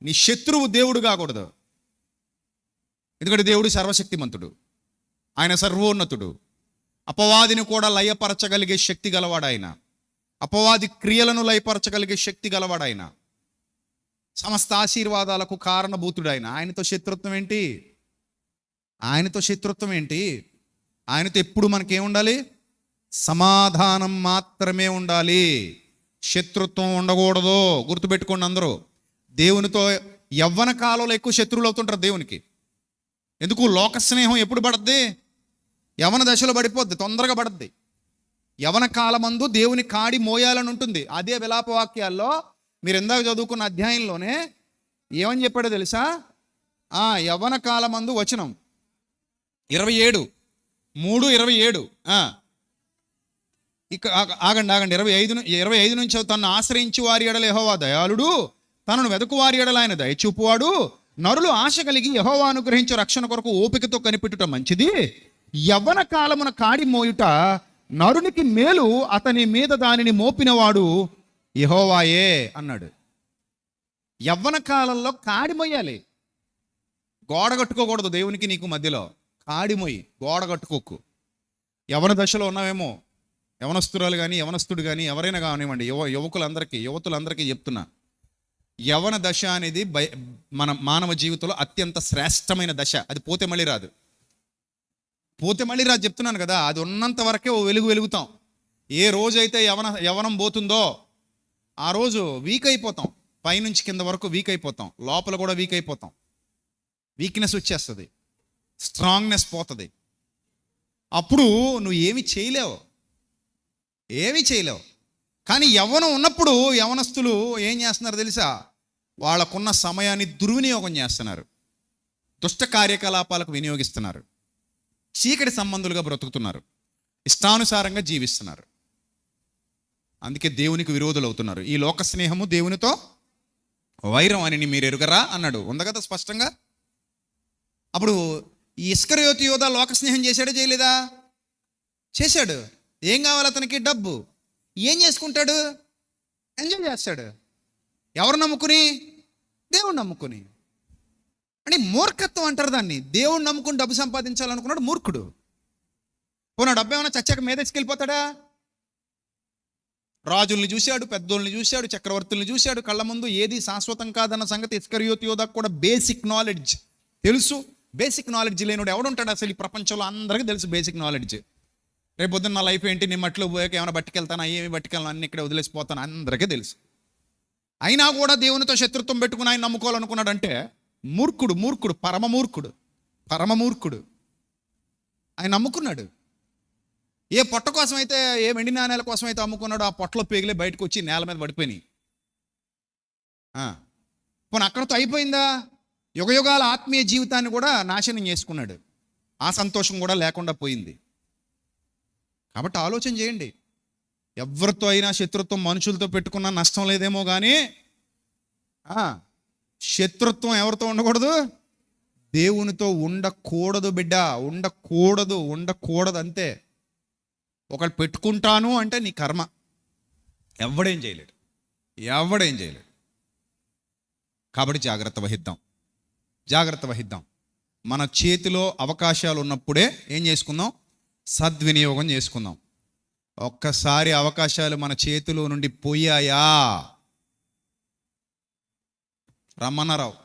నీ శత్రువు దేవుడు కాకూడదు. ఎందుకంటే దేవుడు సర్వశక్తిమంతుడు, ఆయన సర్వోన్నతుడు. అపవాదిని కూడా లయపరచగలిగే శక్తి గలవాడు ఆయన. అపవాది క్రియలను లయపరచగలిగే శక్తి గలవాడు ఆయన. సమస్త ఆశీర్వాదాలకు కారణభూతుడు ఆయన. ఆయనతో శత్రుత్వం ఏంటి? ఆయనతో శత్రుత్వం ఏంటి? ఆయనతో ఎప్పుడు మనకేముండాలి? సమాధానం మాత్రమే ఉండాలి, శత్రుత్వం ఉండకూడదు. గుర్తుపెట్టుకోండి అందరూ. దేవునితో యవ్వన కాలంలో ఎక్కువ శత్రువులు అవుతుంటారు దేవునికి. ఎందుకు? లోక స్నేహం ఎప్పుడు పడద్ది? యవన దశలో పడిపోద్ది, తొందరగా పడద్ది. యవన కాలమందు దేవుని కాడి మోయాలని ఉంటుంది. అదే విలాప వాక్యాల్లో మీరు ఇందాక చదువుకున్న అధ్యాయంలోనే ఏమని చెప్పాడో తెలుసా? యవన కాలమందు వచనం 27:3-27. ఇక ఆగండి 25 నుంచి, తనను ఆశ్రయించి వారి ఎడల యెహోవా దయాళుడు, తనను వెతుకు వారి ఎడల ఆయన దయచూపువాడు. నరులు ఆశ కలిగి యెహోవా అనుగ్రహించే రక్షణ కొరకు ఓపికతో కనిపెట్టుట మంచిది. యవ్వన కాలమున కాడి మోయుట నరునికి మేలు, అతని మీద దానిని మోపినవాడు యెహోవాయే అన్నాడు. యవ్వన కాలంలో కాడి మొయ్యాలి, గోడ కట్టుకోకూడదు. దేవునికి నీకు మధ్యలో కాడి మొయ్యి, గోడ కట్టుకోకు. యవన దశలో ఉన్నావేమో, యవనస్తురాలు కానీ యవనస్తుడు కానీ ఎవరైనా కానివ్వండి, యువతులందరికీ చెప్తున్నా, యవన దశ అనేది మన మానవ జీవితంలో అత్యంత శ్రేష్టమైన దశ. అది పోతే మళ్ళీ రాదు చెప్తున్నాను కదా. అది ఉన్నంత వరకే ఓ వెలుగుతాం. ఏ రోజైతే యవనం పోతుందో ఆ రోజు వీక్ అయిపోతాం. పైనుంచి కింద వరకు వీక్ అయిపోతాం, లోపల కూడా వీక్ అయిపోతాం. వీక్నెస్ వచ్చేస్తుంది, స్ట్రాంగ్నెస్ పోతుంది. అప్పుడు నువ్వు ఏమి చేయలేవు. కానీ యవ్వనం ఉన్నప్పుడు యవనస్తులు ఏం చేస్తున్నారు తెలుసా? వాళ్ళకున్న సమయాన్ని దుర్వినియోగం చేస్తున్నారు, దుష్ట కార్యకలాపాలకు వినియోగిస్తున్నారు, చీకటి సంబంధులుగా బ్రతుకుతున్నారు. ఇష్టానుసారంగా జీవిస్తున్నారు. అందుకే దేవునికి విరోధులు అవుతున్నారు. ఈ లోక స్నేహము దేవునితో వైరం అని మీరు ఎరుగరా అన్నాడు. ఉంది కదా స్పష్టంగా. అప్పుడు ఈ ఇస్కరియోతు యోధా లోక స్నేహం చేశాడా చేయలేదా? చేశాడు. ఏం కావాలి అతనికి? డబ్బు. ఏం చేసుకుంటాడు? ఎంజాయ్ చేస్తాడు. ఎవరు నమ్ముకుని? దేవుడు నమ్ముకుని. అంటే మూర్ఖత్వం అంటారు దాన్ని. దేవుడు నమ్ముకుని డబ్బు సంపాదించాలనుకున్నాడు మూర్ఖుడు. పోనా డబ్బు ఏమైనా చచ్చాక మీదెచ్చుకెళ్ళిపోతాడా? రాజుల్ని చూశాడు, పెద్దోళ్ళని చూశాడు, చక్రవర్తుల్ని చూశాడు. కళ్ళ ముందు ఏది శాశ్వతం కాదన్న సంగతి ఇస్కరియోతు యోధాకు కూడా బేసిక్ నాలెడ్జ్ తెలుసు. బేసిక్ నాలెడ్జ్ లేనివాడు ఎవడుంటాడు అసలు ఈ ప్రపంచంలో? అందరికీ తెలుసు బేసిక్ నాలెడ్జ్. రేపు పొద్దున్న నా లైఫ్ ఏంటి, నేను మట్టిలో పోయాక ఏమైనా బట్టుకెళ్తాను, ఏమి బట్టుకెళ్ళను, అన్ని ఇక్కడ వదిలేసిపోతాను, అందరికీ తెలుసు. అయినా కూడా దేవునితో శత్రుత్వం పెట్టుకుని ఆయన నమ్ముకోవాలనుకున్నాడంటే మూర్ఖుడు. మూర్ఖుడు, పరమమూర్ఖుడు, పరమమూర్ఖుడు. ఆయన నమ్ముకున్నాడు. ఏ పొట్ట కోసం అయితే, ఏ వెండి నాణేల కోసం అయితే అమ్ముకున్నాడో ఆ పొట్టలో పేగిలే బయటకు వచ్చి నేల మీద పడిపోయినాయి. పోనీ అక్కడితో అయిపోయిందా? యుగయుగాల ఆత్మీయ జీవితాన్ని కూడా నాశనం చేసుకున్నాడు. ఆ సంతోషం కూడా లేకుండా పోయింది. కాబట్టి ఆలోచన చేయండి. ఎవరితో అయినా శత్రుత్వం మనుషులతో పెట్టుకున్నా నష్టం లేదేమో కానీ శత్రుత్వం ఎవరితో ఉండకూడదు? దేవునితో ఉండకూడదు బిడ్డ. ఉండకూడదు, ఉండకూడదు అంతే. ఒకళ్ళు పెట్టుకుంటాను అంటే నీ కర్మ. ఎవడేం చేయలేడు, ఎవడేం చేయలేడు. కాబట్టి జాగ్రత్త వహిద్దాం, జాగ్రత్త వహిద్దాం. మన చేతిలో అవకాశాలు ఉన్నప్పుడే ఏం చేసుకుందాం? సద్వినియోగం చేసుకుందాం. ఒక్కసారి అవకాశాలు మన చేతిలో నుండి పోయాయా, రమ్మన్నారావు.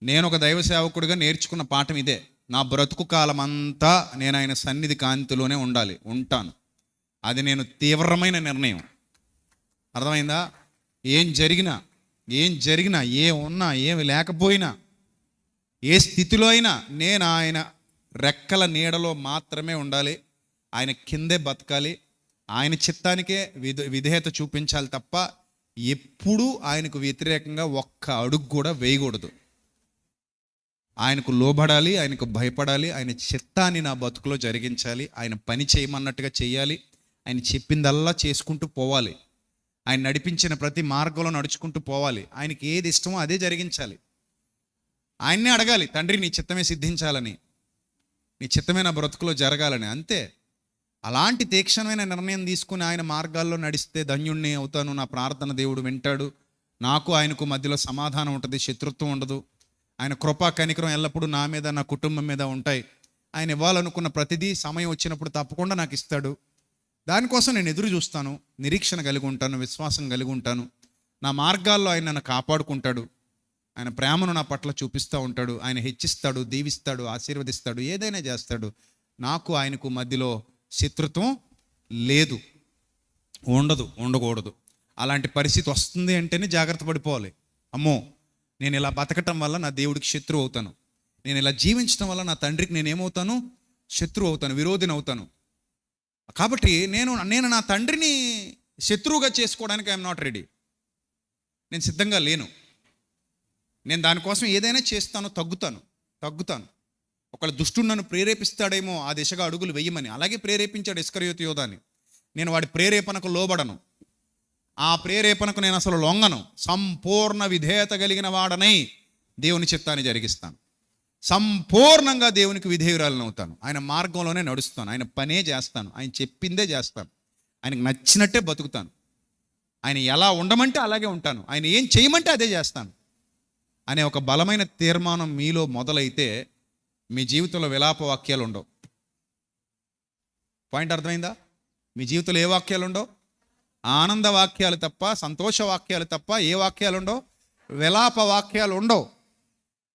నేను ఒక దైవ సేవకుడిగా నేర్చుకున్న పాఠం ఇదే. నా బ్రతుకు కాలం అంతా నేను ఆయన సన్నిధి కాంతిలోనే ఉండాలి, ఉంటాను. అది నేను తీవ్రమైన నిర్ణయం. అర్థమైందా? ఏం జరిగినా, ఏం ఉన్నా, ఏమి లేకపోయినా, ఏ స్థితిలో అయినా నేను ఆయన రెక్కల నీడలో మాత్రమే ఉండాలి. ఆయన కిందే బతకాలి. ఆయన చిత్తానికే విధేయత చూపించాలి తప్ప ఎప్పుడూ ఆయనకు వ్యతిరేకంగా ఒక్క అడుగు కూడా వేయకూడదు. ఆయనకు లోబడాలి, ఆయనకు భయపడాలి. ఆయన చిత్తాన్ని నా బతుకులో జరిగించాలి. ఆయన పని చేయమన్నట్టుగా చేయాలి. ఆయన చెప్పిందల్లా చేసుకుంటూ పోవాలి. ఆయన నడిపించిన ప్రతి మార్గంలో నడుచుకుంటూ పోవాలి. ఆయనకి ఏది ఇష్టమో అదే జరిగించాలి. ఆయన్నే అడగాలి, తండ్రి నీ చిత్తమే సిద్ధించాలని, నీ చిత్తమే నా బ్రతుకులో జరగాలని. అంతే. అలాంటి తీక్షణమైన నిర్ణయం తీసుకుని ఆయన మార్గాల్లో నడిస్తే ధన్యుణ్ణి అవుతాను. నా ప్రార్థన దేవుడు వింటాడు. నాకు ఆయనకు మధ్యలో సమాధానం ఉంటుంది, శత్రుత్వం ఉండదు. ఆయన కృపా కనికరం ఎల్లప్పుడూ నా మీద, నా కుటుంబం మీద ఉంటాయి. ఆయన ఇవ్వాలనుకున్న ప్రతిదీ సమయం వచ్చినప్పుడు తప్పకుండా నాకు ఇస్తాడు. దానికోసం నేను ఎదురు చూస్తాను, నిరీక్షణ కలిగి ఉంటాను, విశ్వాసం కలిగి ఉంటాను. నా మార్గాల్లో ఆయన నన్ను కాపాడుకుంటాడు. ఆయన ప్రేమను నా పట్ల చూపిస్తూ ఉంటాడు. ఆయన హెచ్చిస్తాడు, దీవిస్తాడు, ఆశీర్వదిస్తాడు, ఏదైనా చేస్తాడు. నాకు ఆయనకు మధ్యలో శత్రుత్వం లేదు, ఉండదు, ఉండకూడదు. అలాంటి పరిస్థితి వస్తుంది అంటేనే జాగ్రత్త పడిపోవాలి. అమ్మో, నేను ఇలా బతకటం వల్ల నా దేవుడికి శత్రువు అవుతాను, నేను ఇలా జీవించడం వల్ల నా తండ్రికి నేనేమవుతాను? శత్రువు అవుతాను, విరోధిని అవుతాను. కాబట్టి నేను నా తండ్రిని శత్రువుగా చేసుకోవడానికి ఐఎమ్ నాట్ రెడీ. నేను సిద్ధంగా లేను. నేను దానికోసం ఏదైనా చేస్తాను, తగ్గుతాను. ఒకళ్ళ దుష్టుడు నన్ను ప్రేరేపిస్తాడేమో ఆ దిశగా అడుగులు వేయమని, అలాగే ప్రేరేపించాడు ఇస్కరియోతు యోధాని. నేను వాడి ప్రేరేపణకు లోబడను, ఆ ప్రేరేపణకు నేను అసలు లొంగను. సంపూర్ణ విధేయత కలిగిన వాడనై దేవుని చిత్తాన్ని జరిగిస్తాను. సంపూర్ణంగా దేవునికి విధేయురాలను అవుతాను. ఆయన మార్గంలోనే నడుస్తాను, ఆయన పనే చేస్తాను, ఆయన చెప్పిందే చేస్తాను, ఆయనకు నచ్చినట్టే బతుకుతాను. ఆయన ఎలా ఉండమంటే అలాగే ఉంటాను, ఆయన ఏం చేయమంటే అదే చేస్తాను అనే ఒక బలమైన తీర్మానం మీలో మొదలైతే మీ జీవితంలో విలాప వాక్యాలు ఉండవు. పాయింట్ అర్థమైందా? మీ జీవితంలో ఏ వాక్యాలు ఉండవు? ఆనంద వాక్యాలు తప్ప, సంతోష వాక్యాలు తప్ప ఏ వాక్యాలు ఉండవు? విలాప వాక్యాలు ఉండవు.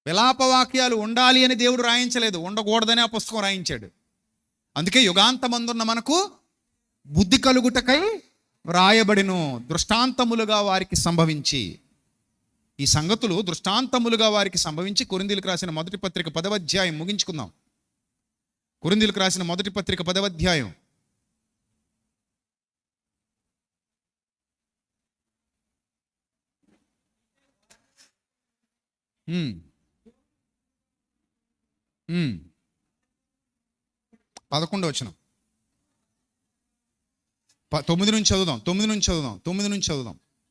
విలాప వాక్యాలు ఉండాలి అని దేవుడు రాయించలేదు, ఉండకూడదని ఆ పుస్తకం రాయించాడు. అందుకే యుగాంతమందున్న మనకు బుద్ధి కలుగుటకై వ్రాయబడిను, దృష్టాంతములుగా వారికి సంభవించి. ఈ సంగతులు దృష్టాంతములుగా వారికి సంభవించి. కొరింథీయులకు రాసిన మొదటి పత్రిక 10వ అధ్యాయం ముగించుకుందాం. కొరింథీయులకు రాసిన మొదటి పత్రిక 10వ అధ్యాయం. పదకొండవ వచనం. 9 నుంచి చదువుదాం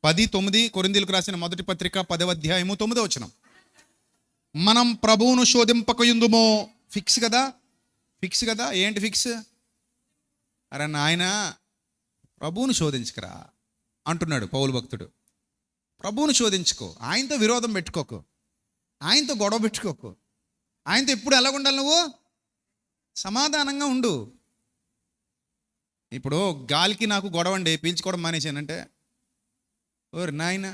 10:9 కొరింథీయులకు రాసిన మొదటి పత్రిక 10వ అధ్యాయము 9వ వచనం. మనం ప్రభువును శోధింపకయుందుమో. ఫిక్స్ కదా. ఏంటి ఫిక్స్? అరే నాయన, ప్రభువును శోధించుకురా అంటున్నాడు పౌలు భక్తుడు. ప్రభువును శోధించుకో, ఆయనతో విరోధం పెట్టుకోకు, ఆయనతో గొడవ పెట్టుకోకు, ఆయనతో ఎప్పుడు ఎలా ఉండాలి? నువ్వు సమాధానంగా ఉండు. ఇప్పుడు గాలికి నాకు గొడవ అండి, పీల్చుకోవడం మానేసానంటే, ఓరి నాయన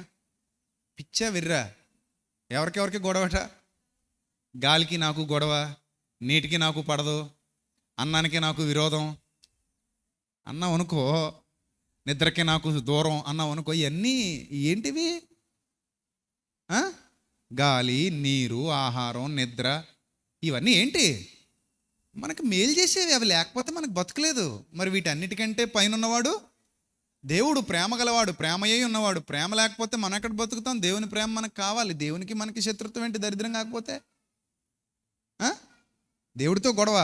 పిచ్చా విర్రా, ఎవరికెవరికి గొడవట? గాలికి నాకు గొడవ, నీటికి నాకు పడదు, అన్నానికి నాకు విరోధం అన్నావు అనుకో, నిద్రకి నాకు దూరం అన్నావు అనుకో, ఇవన్నీ ఏంటివి? గాలి, నీరు, ఆహారం, నిద్ర, ఇవన్నీ ఏంటి? మనకు మేలు చేసేవి. అవి లేకపోతే మనకు బతకలేదు. మరి వీటన్నిటికంటే పైన ఉన్నవాడు దేవుడు, ప్రేమ గలవాడు, ప్రేమయ్యే ఉన్నవాడు. ప్రేమ లేకపోతే మనం ఎక్కడ బతుకుతాం? దేవుని ప్రేమ మనకు కావాలి. దేవునికి మనకి శత్రుత్వం ఏంటి? దరిద్రం కాకపోతే దేవుడితో గొడవ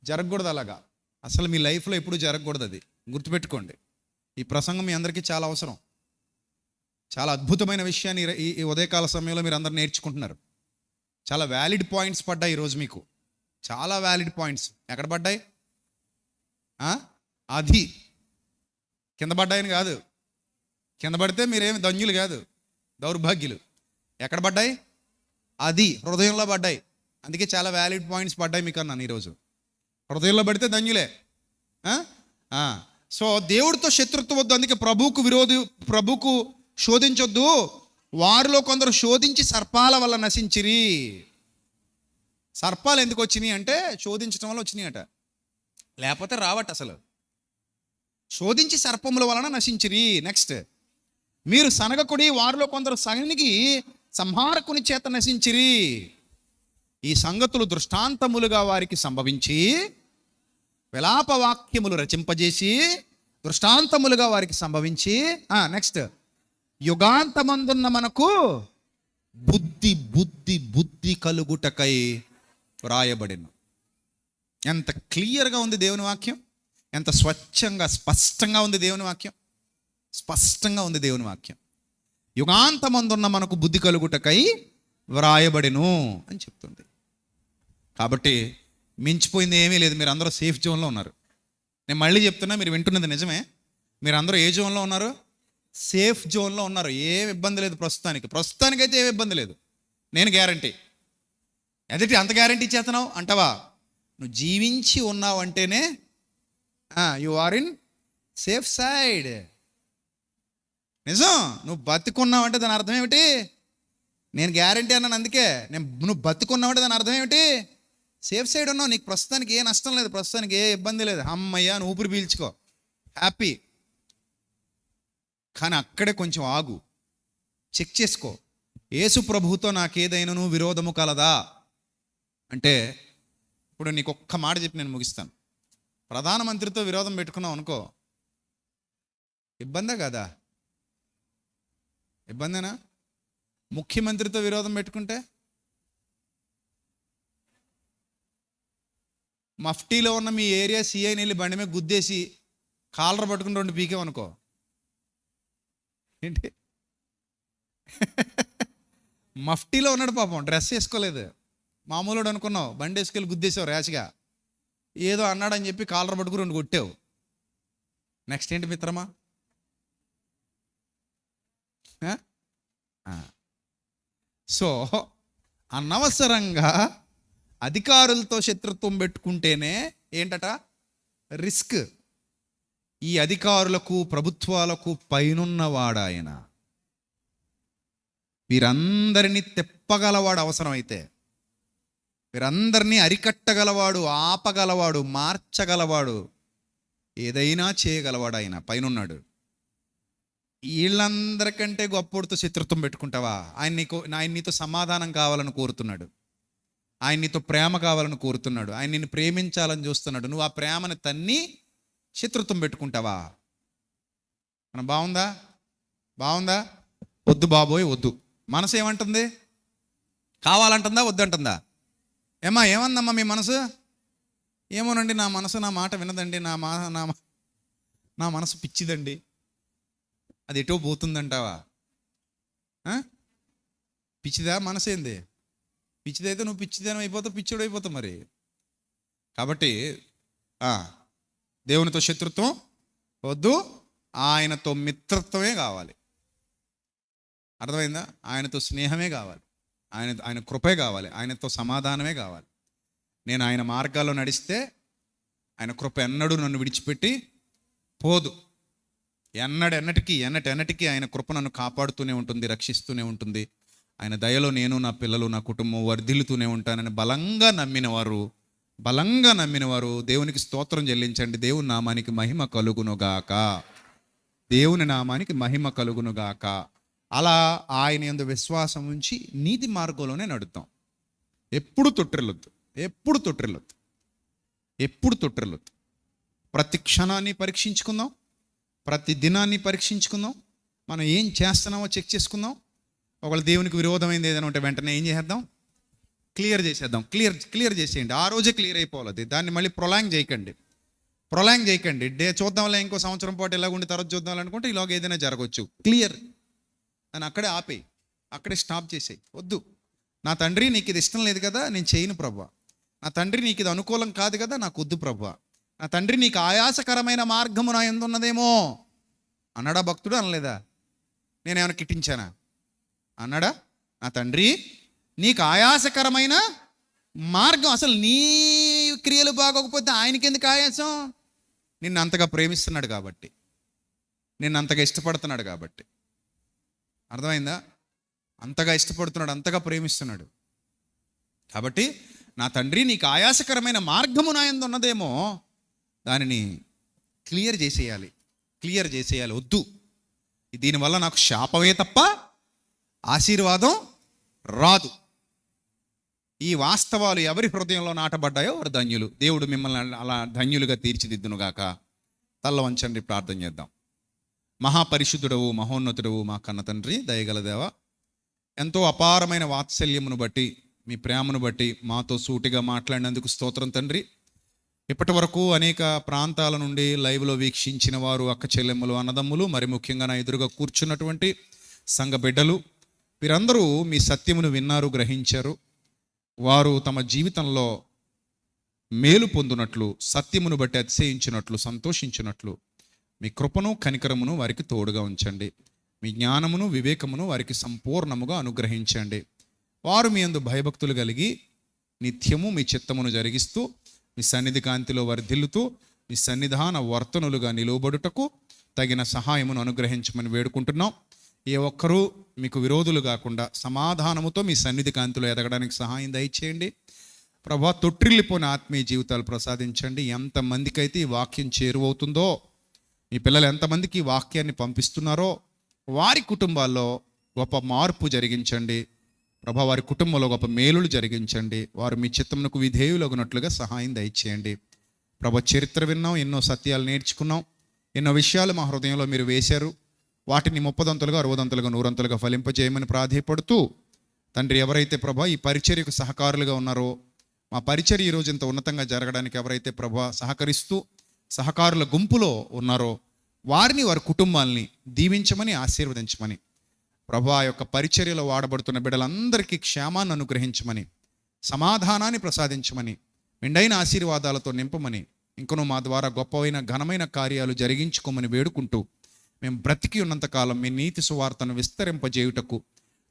జరగకూడదు. అలాగా అసలు మీ లైఫ్లో ఎప్పుడు జరగకూడదు. అది గుర్తుపెట్టుకోండి. ఈ ప్రసంగం మీ అందరికీ చాలా అవసరం. చాలా అద్భుతమైన విషయాన్ని ఈ ఉదయకాల సమయంలో మీరు అందరు నేర్చుకుంటున్నారు. చాలా వ్యాలిడ్ పాయింట్స్ పడ్డాయి ఈరోజు మీకు. చాలా వ్యాలిడ్ పాయింట్స్. ఎక్కడ పడ్డాయి? అది కింద పడ్డాయని కాదు. కింద పడితే మీరేమి ధన్యులు కాదు, దౌర్భాగ్యులు. ఎక్కడ పడ్డాయి? అది హృదయంలో పడ్డాయి. అందుకే చాలా వ్యాలిడ్ పాయింట్స్ పడ్డాయి మీకు అన్నాను ఈరోజు. హృదయంలో పడితే ధన్యులే. సో దేవుడితో శత్రుత్వం వద్దు. అందుకే ప్రభువుకు శోధించొద్దు. వారిలో కొందరు శోధించి సర్పాల వల్ల నశించిరి. సర్పాలు ఎందుకు వచ్చినాయి అంటే శోధించడం వల్ల వచ్చినాయట, లేకపోతే రావట. అసలు శోధించి సర్పముల వలన నశించిరి. నెక్స్ట్, మీరు సనగకుడి, వారిలో కొందరు సనగి సంహారకుని చేత నశించిరి. ఈ సంగతులు దృష్టాంతములుగా వారికి సంభవించి, విలాప వాక్యములు రచింపజేసి దృష్టాంతములుగా వారికి సంభవించి, నెక్స్ట్, యుగాంతమందున్న మనకు బుద్ధి బుద్ధి బుద్ధి కలుగుటకై వ్రాయబడిను. ఎంత క్లియర్గా ఉంది దేవుని వాక్యం, ఎంత స్వచ్ఛంగా స్పష్టంగా ఉంది దేవుని వాక్యం. స్పష్టంగా ఉంది దేవుని వాక్యం. యుగాంతమందున్న మనకు బుద్ధి కలుగుటకై వ్రాయబడిను అని చెప్తుంది. కాబట్టి మించిపోయింది ఏమీ లేదు. మీరు అందరూ సేఫ్ జోన్లో ఉన్నారు. నేను మళ్ళీ చెప్తున్నా, మీరు వింటున్నది నిజమే. మీరు అందరూ ఏ జోన్లో ఉన్నారు? సేఫ్ జోన్లో ఉన్నారు. ఏం ఇబ్బంది లేదు ప్రస్తుతానికైతే ఏమి ఇబ్బంది లేదు. నేను గ్యారంటీ. ఎదుటి అంత గ్యారంటీ చేస్తున్నావు అంటావా? నువ్వు జీవించి ఉన్నావు అంటేనే you are in safe side. నిజం. నువ్వు బతుకున్నావంటే దాని అర్థం ఏమిటి? నేను గ్యారంటీ అన్నాను. అందుకే నువ్వు బతుకున్నావంటే దాని అర్థం ఏమిటి? సేఫ్ సైడ్ ఉన్నావు. నీకు ప్రస్తుతానికి ఏ నష్టం లేదు, ప్రస్తుతానికి ఏ ఇబ్బంది లేదు. అమ్మయ్యా, నువ్వు ఊపిరి పీల్చుకో, హ్యాపీ. కానీ అక్కడే కొంచెం ఆగు, చెక్ చేసుకో. యేసు ప్రభువుతో నాకేదైనాను విరోధము కలదా అంటే, ఇప్పుడు నీకు ఒక్క మాట చెప్పి నేను ముగిస్తాను. ప్రధానమంత్రితో విరోధం పెట్టుకున్నావు అనుకో, ఇబ్బందే కదా? ఇబ్బందేనా? ముఖ్యమంత్రితో విరోధం పెట్టుకుంటే, మఫ్టీలో ఉన్న మీ ఏరియా సిఐని వెళ్ళి బండి మీద గుద్దేసి కాలర్ పట్టుకుని 2 పీకేమనుకో, ఏంటి? మఫ్టీలో ఉన్నాడు పాపం, డ్రెస్ వేసుకోలేదు, మామూలుడు అనుకున్నావు, బండి వేసుకెళ్ళి గుద్దేసావు ర్యాష్గా, ఏదో అన్నాడని చెప్పి కాలర్ పట్టుకుని 2 కొట్టావు. నెక్స్ట్ ఏంటి మిత్రమా? సో అనవసరంగా అధికారులతో శత్రుత్వం పెట్టుకుంటేనే ఏంటట? రిస్క్. ఈ అధికారులకు ప్రభుత్వాలకు పైనున్నవాడాయన. వీరందరినీ తెప్పగలవాడు అవసరమైతే, వీరందరినీ అరికట్టగలవాడు, ఆపగలవాడు, మార్చగలవాడు, ఏదైనా చేయగలవాడు ఆయన. పైనున్నాడు. వీళ్ళందరికంటే గొప్పడితో శత్రుత్వం పెట్టుకుంటావా? ఆయన నీతో సమాధానం కావాలని కోరుతున్నాడు, ఆయన నీతో ప్రేమ కావాలని కోరుతున్నాడు, ఆయన నిన్ను ప్రేమించాలని చూస్తున్నాడు. నువ్వు ఆ ప్రేమను తన్ని శత్రుత్వం పెట్టుకుంటావా? మనం బాగుందా? వద్దు బాబోయ్ వద్దు. మనసు ఏమంటుంది? కావాలంటుందా వద్దంటుందా? ఏమందమ్మా మీ మనసు? ఏమోనండి, నా మనసు నా మాట వినదండి, నా మనసు పిచ్చిదండి, అది ఎటో పోతుందంటావా? పిచ్చిదా మనసు? ఏంది పిచ్చిదైతే నువ్వు పిచ్చిదనం అయిపోతావు, పిచ్చిడు అయిపోతావు మరి. కాబట్టి దేవునితో శత్రుత్వం వద్దు, ఆయనతో మిత్రత్వమే కావాలి. అర్థమైందా? ఆయనతో స్నేహమే కావాలి, ఆయన కృపే కావాలి, ఆయనతో సమాధానమే కావాలి. నేను ఆయన మార్గాల్లో నడిస్తే ఆయన కృప ఎన్నడూ నన్ను విడిచిపెట్టి పోదు. ఎన్నటికీ ఆయన కృప నన్ను కాపాడుతూనే ఉంటుంది, రక్షిస్తూనే ఉంటుంది. ఆయన దయలో నేను, నా పిల్లలు, నా కుటుంబం వర్ధిల్లుతూనే ఉంటానని బలంగా నమ్మిన వారు దేవునికి స్తోత్రం చెల్లించండి. దేవుని నామానికి మహిమ కలుగునుగాక, దేవుని నామానికి మహిమ కలుగునుగాక. అలా ఆయన యందు విశ్వాసం ఉంచి నీతి మార్గంలోనే నడుద్దాం. ఎప్పుడు తొట్టిల్లొద్దు. ప్రతి క్షణాన్ని పరీక్షించుకుందాం, ప్రతి దినాన్ని పరీక్షించుకుందాం. మనం ఏం చేస్తున్నామో చెక్ చేసుకుందాం. ఒకవేళ దేవునికి విరోధమైంది ఏదైనా ఉంటే వెంటనే ఏం చేసేద్దాం? క్లియర్ చేసేద్దాం. క్లియర్ చేసేయండి. ఆ రోజే క్లియర్ అయిపోవాలి అది. దాన్ని మళ్ళీ ప్రొలాంగ్ చేయకండి. చూద్దాంలే, ఇంకో సంవత్సరం పాటు ఎలా ఉండి తర్వాత చూద్దాం అనుకుంటే ఇలాగ ఏదైనా జరగవచ్చు. క్లియర్ అని అక్కడే ఆపేయి, అక్కడే స్టాప్ చేసేయి. వద్దు, నా తండ్రి నీకు ఇది ఇష్టం లేదు కదా, నేను చేయను ప్రభువా. నా తండ్రి నీకు ఇది అనుకూలం కాదు కదా, నాకు వద్దు ప్రభువా. నా తండ్రి నీకు ఆయాసకరమైన మార్గము నా యందు ఉన్నదేమో అన్నాడా భక్తుడు? అనలేదా? నేనేమైనా కిట్టించానా? అన్నాడా? నా తండ్రి నీకు ఆయాసకరమైన మార్గం, అసలు నీ క్రియలు బాగోకపోతే ఆయనకి ఎందుకు ఆయాసం? నిన్ను అంతగా ప్రేమిస్తున్నాడు కాబట్టి, నిన్ను అంతగా ఇష్టపడుతున్నాడు కాబట్టి. అర్థమైందా? అంతగా ఇష్టపడుతున్నాడు, అంతగా ప్రేమిస్తున్నాడు కాబట్టి నా తండ్రి నీకు ఆయాసకరమైన మార్గము నా యందు ఉన్నదేమో, దానిని క్లియర్ చేసేయాలి. వద్దు, దీనివల్ల నాకు శాపమే తప్ప ఆశీర్వాదం రాదు. ఈ వాస్తవాలు ఎవరి హృదయంలో నాటబడ్డాయో వారు ధన్యులు. దేవుడు మిమ్మల్ని అలా ధన్యులుగా తీర్చిదిద్దునుగాక. తల్ల వంచండి, ప్రార్థన చేద్దాం. మహాపరిశుద్ధుడవు, మహోన్నతుడవు, మా కన్న తండ్రి, దయగల దేవ, ఎంతో అపారమైన వాత్సల్యమును బట్టి, మీ ప్రేమను బట్టి మాతో సూటిగా మాట్లాడినందుకు స్తోత్రం తండ్రి. ఇప్పటి వరకు అనేక ప్రాంతాల నుండి లైవ్లో వీక్షించిన వారు, అక్క చెల్లెమ్మలు, అన్నదమ్ములు, మరి ముఖ్యంగా నా ఎదురుగా కూర్చున్నటువంటి సంఘ బిడ్డలు, వీరందరూ మీ సత్యమును విన్నారు, గ్రహించారు. వారు తమ జీవితంలో మేలు పొందునట్లు, సత్యమును బట్టి అతిశయించినట్లు, సంతోషించినట్లు మీ కృపను కనికరమును వారికి తోడుగా ఉంచండి. మీ జ్ఞానమును వివేకమును వారికి సంపూర్ణముగా అనుగ్రహించండి. వారు మీ యందు భయభక్తులు కలిగి నిత్యము మీ చిత్తమును జరిగిస్తూ, మీ సన్నిధి కాంతిలో వర్ధిల్లుతూ, మీ సన్నిధాన వర్తనులుగా నిలువబడుటకు తగిన సహాయమును అనుగ్రహించమని వేడుకుంటున్నాం. ఏ ఒక్కరూ మీకు విరోధులు కాకుండా సమాధానముతో మీ సన్నిధి కాంతిలో ఎదగడానికి సహాయం దయచేయండి. ప్రభా, తొట్టిల్లిపోయిన ఆత్మీయ జీవితాలు ప్రసాదించండి. ఎంతమందికైతే ఈ వాక్యం చేరువవుతుందో, మీ పిల్లలు ఎంతమందికి ఈ వాక్యాన్ని పంపిస్తున్నారో వారి కుటుంబాల్లో గొప్ప మార్పు జరిగించండి ప్రభా. వారి కుటుంబంలో గొప్ప మేలులు జరిగించండి. వారు మీ చిత్తమునకు విధేయులగునట్లుగా సహాయం దయచేయండి ప్రభా. చరిత్ర విన్నాం, ఎన్నో సత్యాలు నేర్చుకున్నాం, ఎన్నో విషయాలు మా హృదయంలో మీరు వేశారు. వాటిని 30 60 100 ఫలింపజేయమని ప్రాధేయపడుతూ తండ్రి, ఎవరైతే ప్రభా ఈ పరిచర్యకు సహకారులుగా ఉన్నారో, మా పరిచర్య ఈరోజు ఇంత ఉన్నతంగా జరగడానికి ఎవరైతే ప్రభా సహకరిస్తూ సహకారుల గుంపులో ఉన్నారో వారిని, వారి కుటుంబాలని దీవించమని, ఆశీర్వదించమని ప్రభా. యొక్క పరిచర్యలో వాడబడుతున్న బిడ్డలందరికీ క్షేమాన్ని అనుగ్రహించమని, సమాధానాన్ని ప్రసాదించమని, మెండైన ఆశీర్వాదాలతో నింపమని, ఇంకనూ మా ద్వారా గొప్పవైన ఘనమైన కార్యాలు జరిగించుకోమని వేడుకుంటూ, మేము బ్రతికి ఉన్నంతకాలం మీ నీతి సువార్తను విస్తరింపజేయుటకు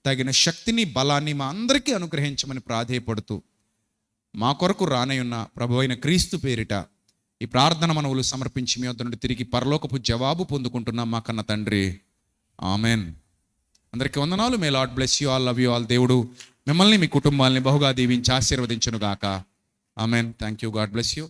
తగిన శక్తిని, బలాన్ని మా అందరికీ అనుగ్రహించమని ప్రాధేయపడుతూ, మా కొరకు రానయున్న ప్రభు అయిన క్రీస్తు పేరిట ఈ ప్రార్థన మనవులు సమర్పించి మీ వద్ద నుండి తిరిగి పరలోకపు జవాబు పొందుకుంటున్నాం మా కన్న తండ్రి. ఆమెన్. అందరికీ వందనాలు. May Lord bless you all, love you all. దేవుడు మిమ్మల్ని, మీ కుటుంబాలని బహుగా దీవించి ఆశీర్వదించును గాక. Amen. Thank you. God bless you.